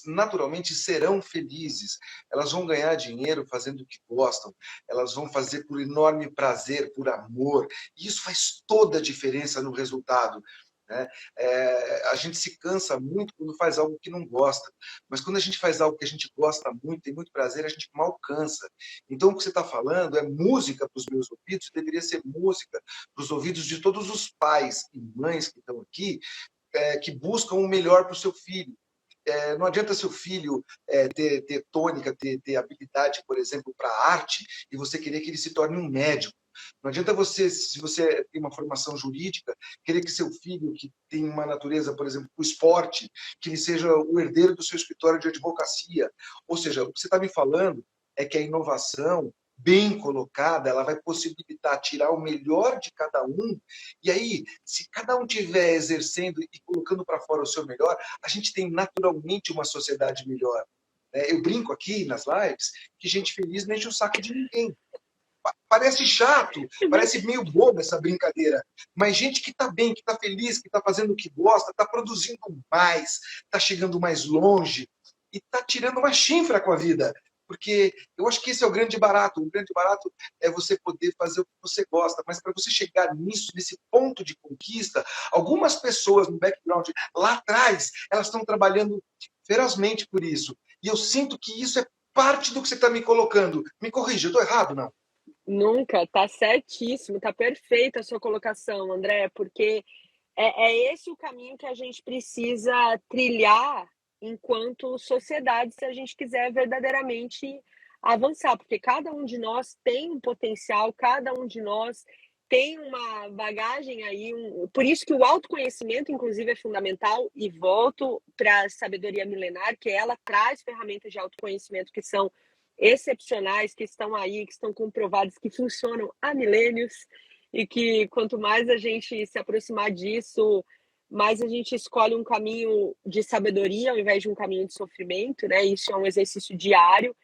naturalmente serão felizes. Elas vão ganhar dinheiro fazendo o que gostam. Elas vão fazer por enorme prazer, por amor. E isso faz toda a diferença no resultado, né? A gente se cansa muito quando faz algo que não gosta, mas quando a gente faz algo que a gente gosta muito, tem muito prazer, a gente mal cansa. Então, o que você está falando é música para os meus ouvidos, deveria ser música para os ouvidos de todos os pais e mães que estão aqui, que buscam o melhor para o seu filho. Não adianta seu filho ter tônica, ter habilidade, por exemplo, para arte, e você querer que ele se torne um médico. Não adianta você, se você tem uma formação jurídica, querer que seu filho, que tem uma natureza, por exemplo, para o esporte, que ele seja o herdeiro do seu escritório de advocacia. Ou seja, o que você está me falando é que a inovação, bem colocada, ela vai possibilitar tirar o melhor de cada um. E aí, se cada um estiver exercendo e colocando para fora o seu melhor, a gente tem naturalmente uma sociedade melhor. Eu brinco aqui nas lives que gente feliz não enche o saco de ninguém. Parece chato, parece meio bobo essa brincadeira, mas gente que está bem, que está feliz, que está fazendo o que gosta, está produzindo mais, está chegando mais longe e está tirando uma chifra com a vida. Porque eu acho que esse é o grande barato. O grande barato é você poder fazer o que você gosta, mas para você chegar nisso, nesse ponto de conquista, algumas pessoas no background, lá atrás, elas estão trabalhando ferozmente por isso. E eu sinto que isso é parte do que você está me colocando. Me corrija, eu estou errado, não? Nunca, tá certíssimo, tá perfeita a sua colocação, André, porque é esse o caminho que a gente precisa trilhar enquanto sociedade, se a gente quiser verdadeiramente avançar, porque cada um de nós tem um potencial, cada um de nós tem uma bagagem aí, por isso que o autoconhecimento, inclusive, é fundamental, e volto para a sabedoria milenar, que ela traz ferramentas de autoconhecimento que são excepcionais, que estão aí, que estão comprovadas, que funcionam há milênios, e que quanto mais a gente se aproximar disso, mais a gente escolhe um caminho de sabedoria ao invés de um caminho de sofrimento, né? Isso é um exercício diário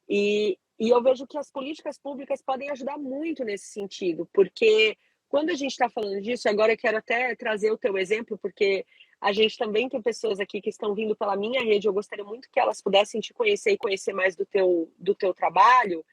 e eu vejo que as políticas públicas podem ajudar muito nesse sentido, porque quando a gente está falando disso, agora eu quero até trazer o teu exemplo, porque a gente também tem pessoas aqui que estão vindo pela minha rede, eu gostaria muito que elas pudessem te conhecer e conhecer mais do teu trabalho,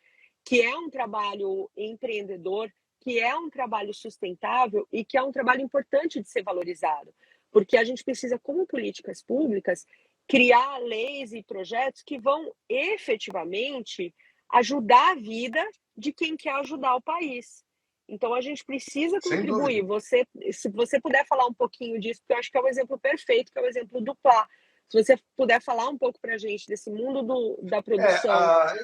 que é um trabalho empreendedor, que é um trabalho sustentável e que é um trabalho importante de ser valorizado, porque a gente precisa, como políticas públicas, criar leis e projetos que vão efetivamente ajudar a vida de quem quer ajudar o país. Então a gente precisa Sem contribuir. dúvida. Se você puder falar um pouquinho disso, porque eu acho que é um exemplo perfeito, que é o exemplo do Plá. Se você puder falar um pouco para a gente desse mundo da É, produção. a,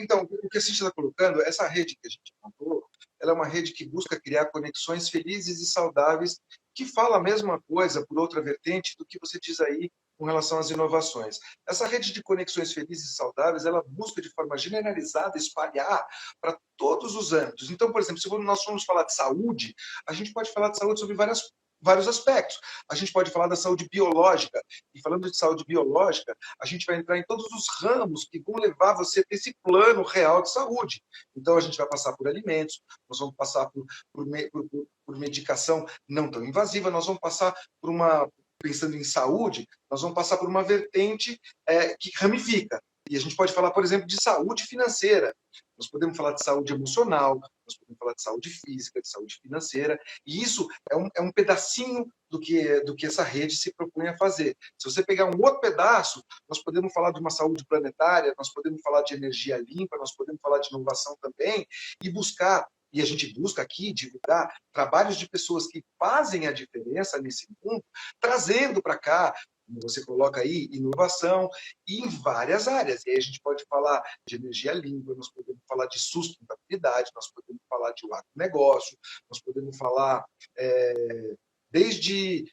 então, o que a gente está colocando, essa rede que a gente montou, ela é uma rede que busca criar conexões felizes e saudáveis, que fala a mesma coisa, por outra vertente, do que você diz aí com relação às inovações. Essa rede de conexões felizes e saudáveis, ela busca de forma generalizada espalhar para todos os âmbitos. Então, por exemplo, se nós formos falar de saúde, a gente pode falar de saúde sobre vários aspectos. A gente pode falar da saúde biológica, e falando de saúde biológica, a gente vai entrar em todos os ramos que vão levar você a ter esse plano real de saúde. Então, a gente vai passar por alimentos, nós vamos passar por medicação não tão invasiva, nós vamos passar por uma, pensando em saúde, nós vamos passar por uma vertente que ramifica. E a gente pode falar, por exemplo, de saúde financeira. Nós podemos falar de saúde emocional, nós podemos falar de saúde física, de saúde financeira, e isso é um pedacinho do que essa rede se propõe a fazer. Se você pegar um outro pedaço, nós podemos falar de uma saúde planetária, nós podemos falar de energia limpa, nós podemos falar de inovação também, e buscar, e a gente busca aqui divulgar trabalhos de pessoas que fazem a diferença nesse mundo, trazendo para cá, como você coloca aí, inovação, e em várias áreas. E aí a gente pode falar de energia limpa, nós podemos falar de sustentabilidade, nós podemos falar de um agronegócio, nós podemos falar desde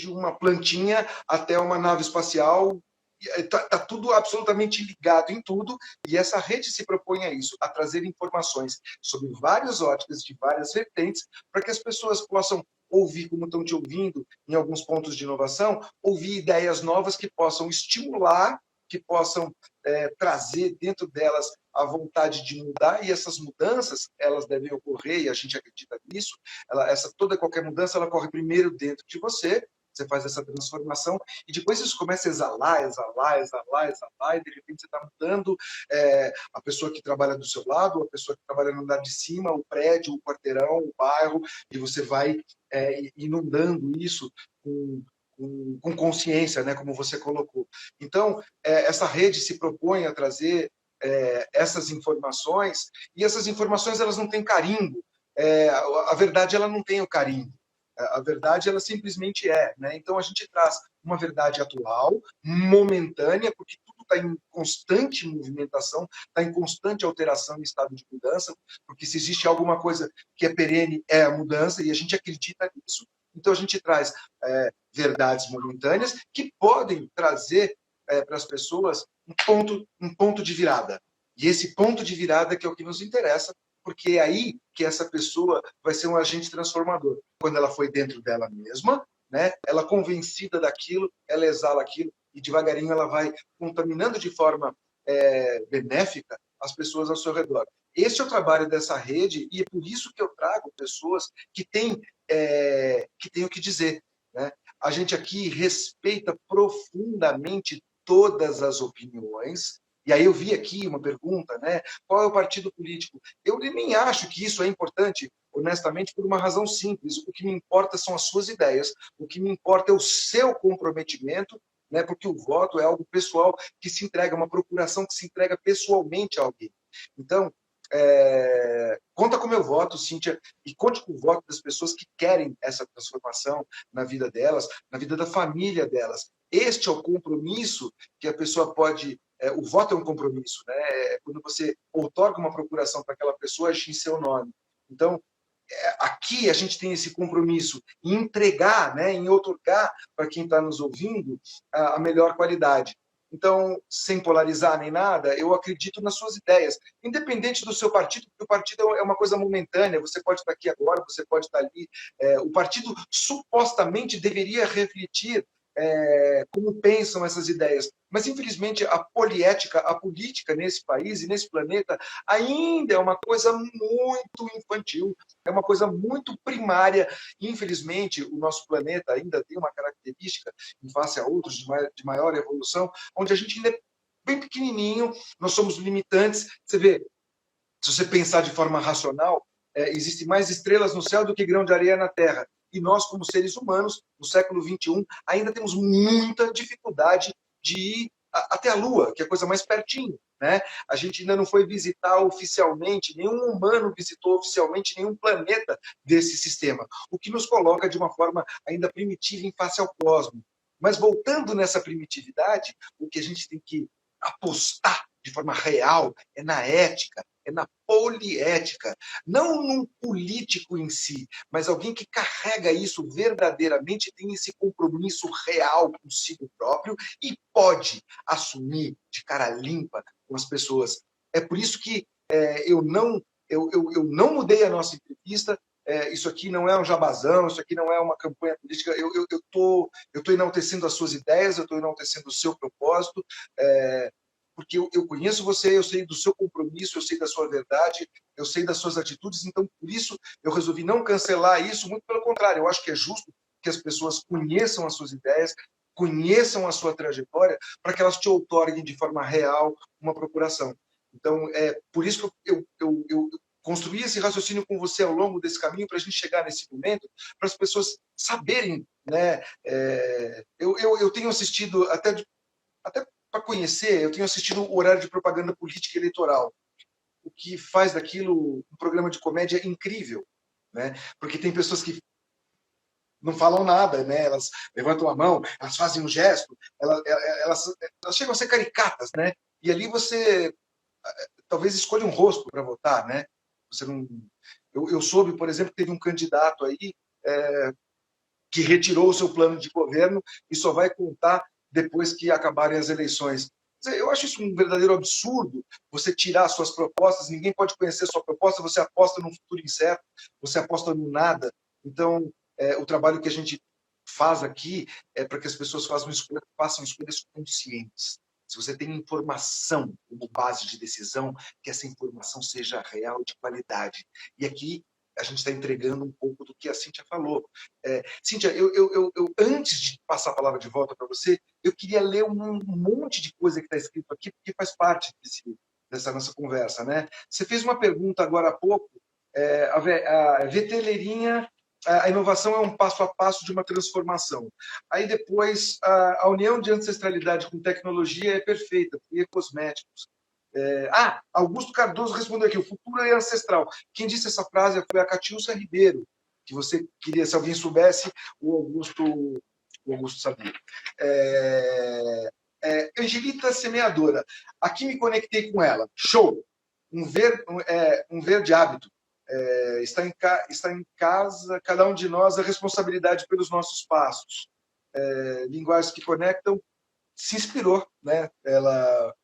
uma plantinha até uma nave espacial. Está tudo absolutamente ligado em tudo, e essa rede se propõe a isso, a trazer informações sobre várias óticas, de várias vertentes, para que as pessoas possam ouvir, como estão te ouvindo, em alguns pontos de inovação, ouvir ideias novas que possam estimular, que possam trazer dentro delas a vontade de mudar, e essas mudanças, elas devem ocorrer, e a gente acredita nisso, toda qualquer mudança, ela ocorre primeiro dentro de você faz essa transformação, e depois isso começa a exalar, exalar, exalar, exalar, e de repente você está mudando a pessoa que trabalha do seu lado, a pessoa que trabalha no andar de cima, o prédio, o quarteirão, o bairro, e você vai inundando isso com consciência, né, como você colocou. Então, essa rede se propõe a trazer essas informações, e essas informações elas não têm carimbo. A verdade ela não tem o carimbo. A verdade ela simplesmente né? Então a gente traz uma verdade atual, momentânea, porque tudo está em constante movimentação, está em constante alteração em estado de mudança, porque se existe alguma coisa que é perene, é a mudança, e a gente acredita nisso. Então a gente traz verdades momentâneas que podem trazer para as pessoas um ponto de virada. E esse ponto de virada que é o que nos interessa, porque é aí que essa pessoa vai ser um agente transformador. Quando ela foi dentro dela mesma, né, ela convencida daquilo, ela exala aquilo, e devagarinho ela vai contaminando de forma benéfica as pessoas ao seu redor. Esse é o trabalho dessa rede, e é por isso que eu trago pessoas que têm o que dizer. Né? A gente aqui respeita profundamente todas as opiniões. E aí eu vi aqui uma pergunta, né? Qual é o partido político? Eu nem acho que isso é importante, honestamente, por uma razão simples. O que me importa são as suas ideias, o que me importa é o seu comprometimento, né? Porque o voto é algo pessoal que se entrega, uma procuração que se entrega pessoalmente a alguém. Então, conta com o meu voto, Cíntia, e conte com o voto das pessoas que querem essa transformação na vida delas, na vida da família delas. Este é o compromisso que a pessoa pode... o voto é um compromisso, né? Quando você outorga uma procuração para aquela pessoa, agir em seu nome. Então, aqui a gente tem esse compromisso em entregar, né, em outorgar para quem está nos ouvindo a melhor qualidade. Então, sem polarizar nem nada, eu acredito nas suas ideias, independente do seu partido, porque o partido é uma coisa momentânea, você pode estar aqui agora, você pode estar ali. O partido supostamente deveria refletir como pensam essas ideias. Mas, infelizmente, a poliética, a política nesse país e nesse planeta ainda é uma coisa muito infantil, é uma coisa muito primária. Infelizmente, o nosso planeta ainda tem uma característica, em face a outros de maior evolução, onde a gente ainda é bem pequenininho, nós somos limitantes. Você vê, se você pensar de forma racional, existem mais estrelas no céu do que grão de areia na Terra. E nós, como seres humanos, no século XXI, ainda temos muita dificuldade de ir até a Lua, que é a coisa mais pertinho. Né? A gente ainda não foi visitar oficialmente, nenhum humano visitou oficialmente nenhum planeta desse sistema, o que nos coloca de uma forma ainda primitiva em face ao cosmos. Mas voltando nessa primitividade, o que a gente tem que apostar de forma real é na ética, é na poliética, não num político em si, mas alguém que carrega isso verdadeiramente, tem esse compromisso real consigo próprio e pode assumir de cara limpa com as pessoas. É por isso que eu não mudei a nossa entrevista. Isso aqui não é um jabazão, isso aqui não é uma campanha política. Eu estou enaltecendo as suas ideias, eu estou enaltecendo o seu propósito, porque eu conheço você, eu sei do seu compromisso, eu sei da sua verdade, eu sei das suas atitudes, então, por isso, eu resolvi não cancelar isso, muito pelo contrário, eu acho que é justo que as pessoas conheçam as suas ideias, conheçam a sua trajetória, para que elas te outorguem de forma real uma procuração. Então, por isso que eu construí esse raciocínio com você ao longo desse caminho, para a gente chegar nesse momento, para as pessoas saberem, né? Eu tenho assistido, até para conhecer, eu tenho assistido o horário de propaganda política eleitoral, o que faz daquilo um programa de comédia incrível, né? Porque tem pessoas que não falam nada, né? Elas levantam a mão, elas fazem um gesto, elas chegam a ser caricatas, né? E ali você talvez escolha um rosto para votar, né? Você não... eu soube, por exemplo, que teve um candidato aí que retirou o seu plano de governo e só vai contar depois que acabarem as eleições. Eu acho isso um verdadeiro absurdo, você tirar suas propostas, ninguém pode conhecer sua proposta, você aposta num futuro incerto, você aposta no nada. Então, o trabalho que a gente faz aqui é para que as pessoas façam escolhas conscientes, se você tem informação como base de decisão, que essa informação seja real, de qualidade. E aqui a gente está entregando um pouco do que a Cíntia falou. Cíntia, antes de passar a palavra de volta para você, eu queria ler um monte de coisa que está escrito aqui, porque faz parte dessa nossa conversa, né? Você fez uma pergunta agora há pouco, a Veteleirinha, a inovação é um passo a passo de uma transformação. Aí depois, a união de ancestralidade com tecnologia é perfeita, e cosméticos. Augusto Cardoso respondeu aqui, o futuro é ancestral. Quem disse essa frase foi a Catiúcia Ribeiro, que você queria, se alguém soubesse, o Augusto sabia. Angelita Semeadora, aqui me conectei com ela. Show! Um verde hábito. Está em casa, cada um de nós, a responsabilidade pelos nossos passos. Linguagens que conectam, se inspirou, né? Ela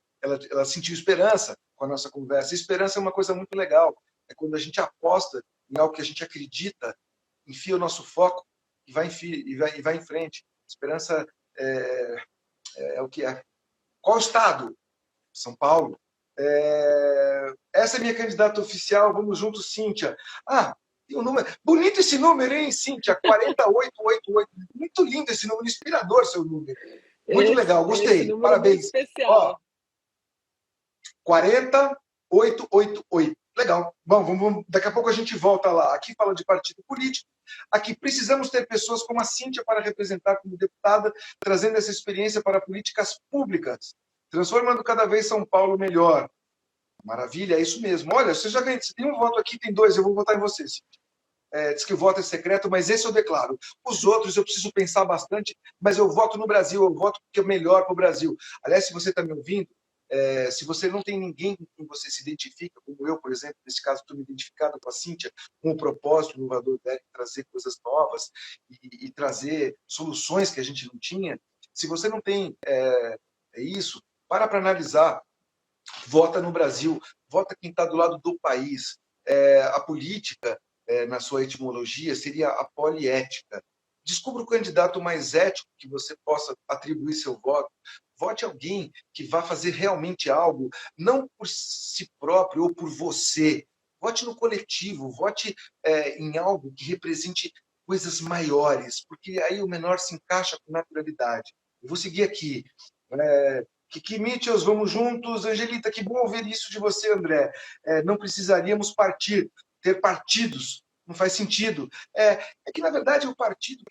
sentiu esperança com a nossa conversa. Esperança é uma coisa muito legal. É quando a gente aposta em algo que a gente acredita, enfia o nosso foco e vai em frente. Esperança é o que é. Qual estado? São Paulo. Essa é minha candidata oficial. Vamos juntos, Cíntia. Tem um número. Bonito esse número, hein, Cíntia? 4888. Muito lindo esse número, inspirador seu número. Muito legal, gostei. Parabéns. Especial. 40888. Legal. Bom, vamos, daqui a pouco a gente volta lá. Aqui fala de partido político. Aqui precisamos ter pessoas como a Cíntia para representar como deputada, trazendo essa experiência para políticas públicas, transformando cada vez São Paulo melhor. Maravilha, é isso mesmo. Olha, você já ganhou, tem um voto aqui, tem dois, eu vou votar em você, Cíntia. Diz que o voto é secreto, mas esse eu declaro. Os outros eu preciso pensar bastante, mas eu voto no Brasil, eu voto porque é melhor para o Brasil. Aliás, se você está me ouvindo, se você não tem ninguém com quem você se identifica, como eu, por exemplo, nesse caso, estou me identificado com a Cíntia, com o propósito inovador dela de trazer coisas novas e trazer soluções que a gente não tinha, se você não tem isso, para analisar, vota no Brasil, vota quem está do lado do país. A política, na sua etimologia, seria a poliética. Descubra o candidato mais ético que você possa atribuir seu voto. Vote alguém que vá fazer realmente algo, não por si próprio ou por você. Vote no coletivo, vote em algo que represente coisas maiores, porque aí o menor se encaixa com naturalidade. Eu vou seguir aqui. Kiki Mitchells, vamos juntos. Angelita, que bom ouvir isso de você, André. Não precisaríamos ter partidos. Não faz sentido. É que, na verdade, o partido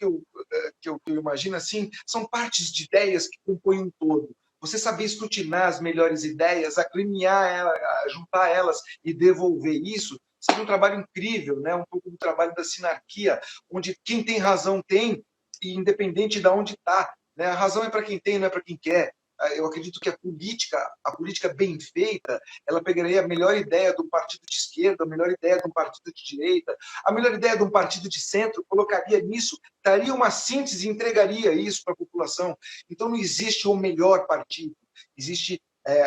que eu imagino assim, são partes de ideias que compõem um todo. Você saber escrutinar as melhores ideias, agremiar, juntar elas e devolver isso, seria um trabalho incrível, né? Um pouco do trabalho da sinarquia, onde quem tem razão tem, e independente de onde está. Né? A razão é para quem tem, não é para quem quer. Eu acredito que a política bem feita, ela pegaria a melhor ideia de um partido de esquerda, a melhor ideia de um partido de direita, a melhor ideia de um partido de centro, colocaria nisso, daria uma síntese e entregaria isso para a população. Então não existe o melhor partido, existe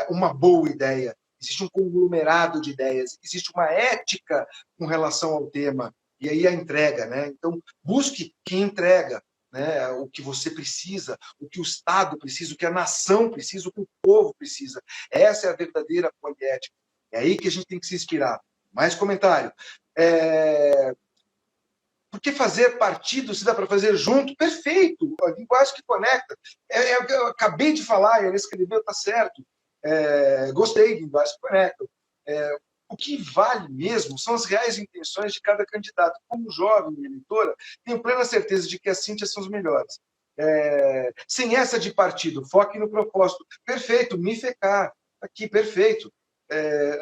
uma boa ideia, existe um conglomerado de ideias, existe uma ética com relação ao tema, e aí a entrega, né? Então busque quem entrega. Né, o que você precisa, o que o Estado precisa, o que a nação precisa, o que o povo precisa. Essa é a verdadeira poliética. É aí que a gente tem que se inspirar. Mais comentário. Por que fazer partido se dá para fazer junto? Perfeito! A linguagem que conecta. Eu acabei de falar, ele escreveu, está certo. Gostei de linguagem que conecta. O que vale mesmo são as reais intenções de cada candidato. Como jovem e eleitora, tenho plena certeza de que as Cíntias são os melhores. Sem essa de partido, foque no propósito. Perfeito, MIFECAR, aqui, perfeito.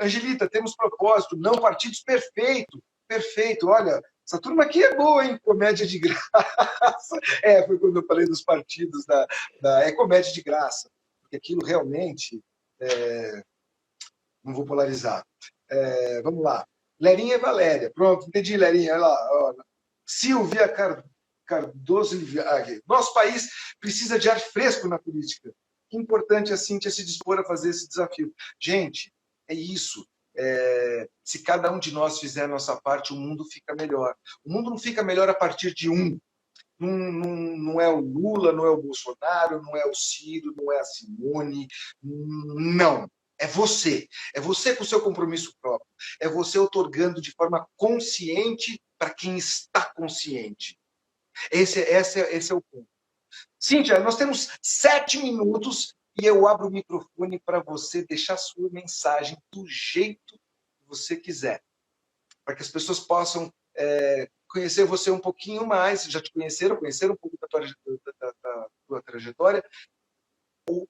Angelita, temos propósito, não partidos, perfeito, perfeito. Olha, essa turma aqui é boa, hein? Comédia de graça. Foi quando eu falei dos partidos, é comédia de graça. Porque aquilo realmente... não vou polarizar. Vamos lá. Lerinha e Valéria. Pronto, entendi, Lerinha. Olha lá. Ó. Silvia Cardoso. Nosso país precisa de ar fresco na política. Que importante a Cíntia se dispor a fazer esse desafio. Gente, é isso. Se cada um de nós fizer a nossa parte, o mundo fica melhor. O mundo não fica melhor a partir de um. não é o Lula, não é o Bolsonaro, não é o Ciro, não é a Simone, não. É você. É você com o seu compromisso próprio. É você otorgando de forma consciente para quem está consciente. Esse é o ponto. Cíntia, nós temos 7 minutos e eu abro o microfone para você deixar sua mensagem do jeito que você quiser, para que as pessoas possam conhecer você um pouquinho mais. Já te conheceram um pouco da tua trajetória,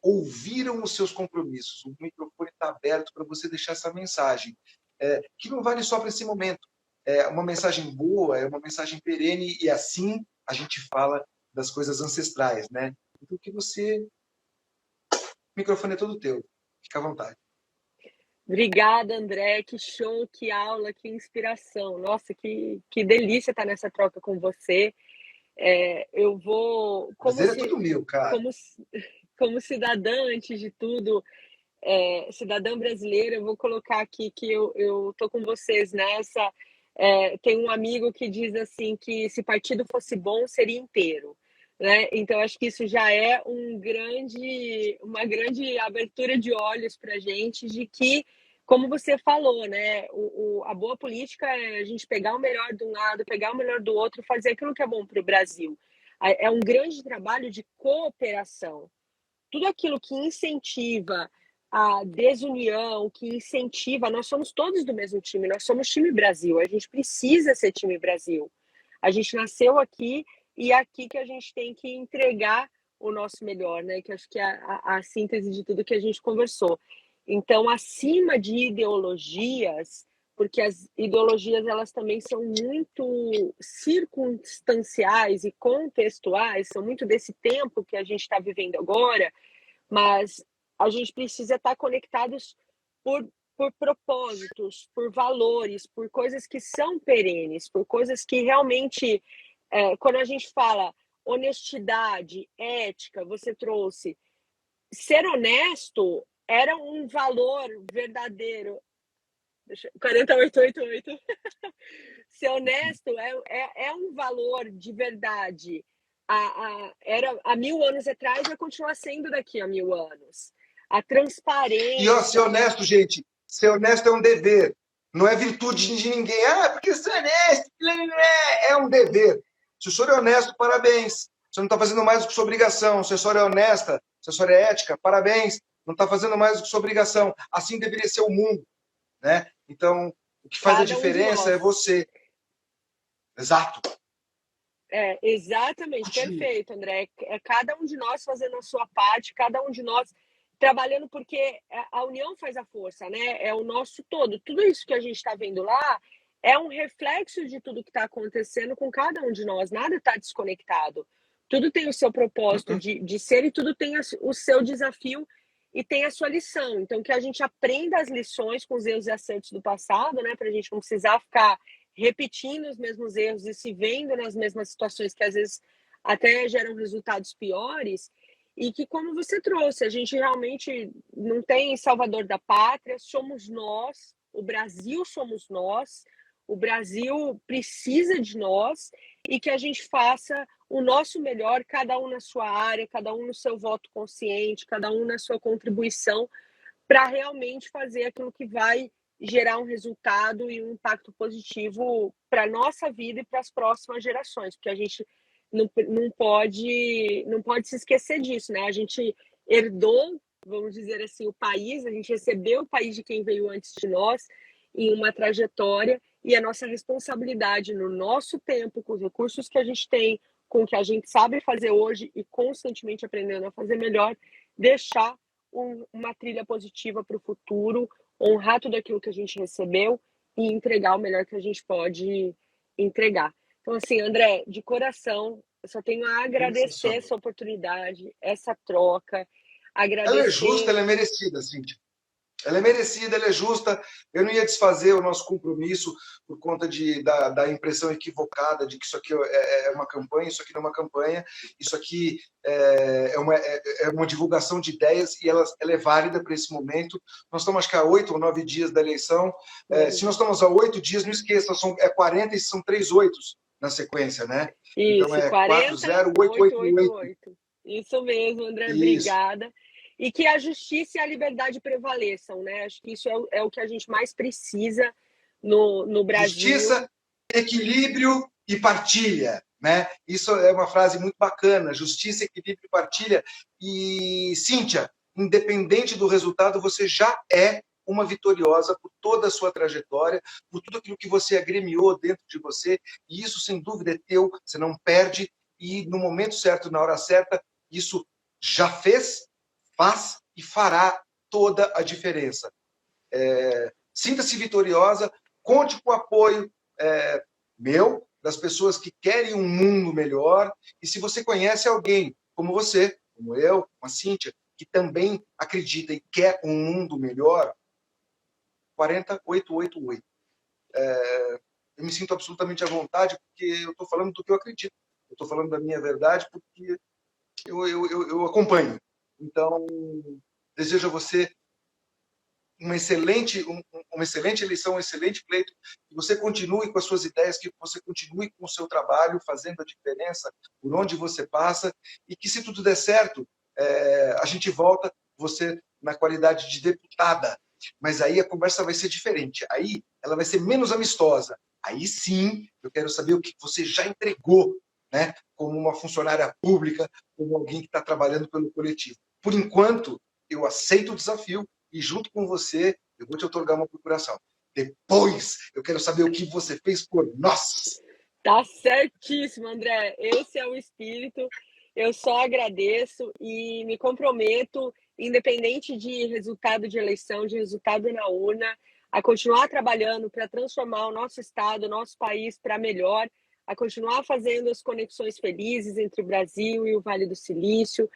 ouviram os seus compromissos. O microfone está aberto para você deixar essa mensagem, que não vale só para esse momento. É uma mensagem boa, é uma mensagem perene, e assim a gente fala das coisas ancestrais, né? Então, que você... O microfone é todo teu. Fica à vontade. Obrigada, André. Que show, que aula, que inspiração. Nossa, que delícia estar nessa troca com você. Eu vou... Prazer é tudo meu, cara. Como cidadã, antes de tudo, cidadã brasileira, eu vou colocar aqui que eu tô com vocês nessa. Tem um amigo que diz assim que se partido fosse bom, seria inteiro. Né? Então, acho que isso já é uma grande abertura de olhos para a gente, de que, como você falou, né, a boa política é a gente pegar o melhor de um lado, pegar o melhor do outro, fazer aquilo que é bom para o Brasil. É um grande trabalho de cooperação. Tudo aquilo que incentiva a desunião, que incentiva... Nós somos todos do mesmo time, nós somos time Brasil, a gente precisa ser time Brasil. A gente nasceu aqui e é aqui que a gente tem que entregar o nosso melhor, né? Que acho que é a síntese de tudo que a gente conversou. Então, acima de ideologias, porque as ideologias elas também são muito circunstanciais e contextuais, são muito desse tempo que a gente está vivendo agora, mas a gente precisa estar conectados por propósitos, por valores, por coisas que são perenes, por coisas que realmente, quando a gente fala honestidade, ética, você trouxe, ser honesto era um valor verdadeiro. 4888. Ser honesto é um valor de verdade. Era há 1000 anos atrás, vai continuar sendo daqui a 1000 anos. A transparência. E, ser honesto, gente, ser honesto é um dever. Não é virtude de ninguém. Porque ser honesto é um dever. Se o senhor é honesto, parabéns. Você não está fazendo mais do que sua obrigação. Se a senhora é honesta, se a senhora é ética, parabéns. Não está fazendo mais do que sua obrigação. Assim deveria ser o mundo, né? Então, o que faz a diferença é você. Exato. Exatamente, perfeito, André. É cada um de nós fazendo a sua parte, cada um de nós trabalhando, porque a união faz a força, né? É o nosso todo. Tudo isso que a gente está vendo lá é um reflexo de tudo que está acontecendo com cada um de nós. Nada está desconectado. Tudo tem o seu propósito de ser e tudo tem o seu desafio e tem a sua lição. Então, que a gente aprenda as lições com os erros e acertos do passado, né? Para a gente não precisar ficar repetindo os mesmos erros e se vendo nas mesmas situações que às vezes até geram resultados piores, e que, como você trouxe, a gente realmente não tem salvador da pátria, somos nós, o Brasil somos nós, o Brasil precisa de nós, e que a gente faça o nosso melhor, cada um na sua área, cada um no seu voto consciente, cada um na sua contribuição, para realmente fazer aquilo que vai gerar um resultado e um impacto positivo para a nossa vida e para as próximas gerações, porque a gente não pode se esquecer disso, né? A gente herdou, vamos dizer assim, o país, a gente recebeu o país de quem veio antes de nós em uma trajetória, e a nossa responsabilidade no nosso tempo, com os recursos que a gente tem, com o que a gente sabe fazer hoje e constantemente aprendendo a fazer melhor, deixar uma trilha positiva para o futuro, honrar tudo aquilo que a gente recebeu e entregar o melhor que a gente pode entregar. Então, assim, André, de coração, eu só tenho a agradecer essa oportunidade, essa troca. Agradecer... Ela é justa, ela é merecida, Cíntia. Ela é merecida, ela é justa. Eu não ia desfazer o nosso compromisso por conta da impressão equivocada de que isso aqui é uma campanha. Isso aqui não é uma campanha. Isso aqui é uma divulgação de ideias e ela é válida para esse momento. Nós estamos, acho que, há 8 ou 9 dias da eleição. Se nós estamos há 8 dias, não esqueça, é 40 e são 3 8. na sequência, né? Então Isso, é 40888. 40888. Isso mesmo, André, Isso. obrigada. E que a justiça e a liberdade prevaleçam, né? Acho que isso é o que a gente mais precisa no Brasil. Justiça, equilíbrio e partilha, né? Isso é uma frase muito bacana. Justiça, equilíbrio e partilha. E, Cíntia, independente do resultado, você já é uma vitoriosa por toda a sua trajetória, por tudo aquilo que você agremiou dentro de você, e isso, sem dúvida, é teu, você não perde, e no momento certo, na hora certa, isso já fez, faz e fará toda a diferença. Sinta-se vitoriosa, conte com o apoio meu, das pessoas que querem um mundo melhor, e se você conhece alguém como você, como eu, como a Cíntia, que também acredita e quer um mundo melhor, 40888. Eu me sinto absolutamente à vontade, porque eu estou falando do que eu acredito. Eu estou falando da minha verdade, porque eu acompanho. Então, desejo a você uma excelente eleição, um excelente pleito, que você continue com as suas ideias, que você continue com o seu trabalho, fazendo a diferença por onde você passa, e que, se tudo der certo, a gente volta, você na qualidade de deputada. Mas aí a conversa vai ser diferente. Aí ela vai ser menos amistosa. Aí sim, eu quero saber o que você já entregou, né? Como uma funcionária pública, como alguém que está trabalhando pelo coletivo. Por enquanto, eu aceito o desafio e, junto com você, eu vou te otorgar uma procuração. Depois, eu quero saber o que você fez por nós. Tá certíssimo, André. Esse é o espírito. Eu só agradeço e me comprometo, independente de resultado de eleição, de resultado na urna, a continuar trabalhando para transformar o nosso estado, o nosso país para melhor, a continuar fazendo as conexões felizes entre o Brasil e o Vale do Silício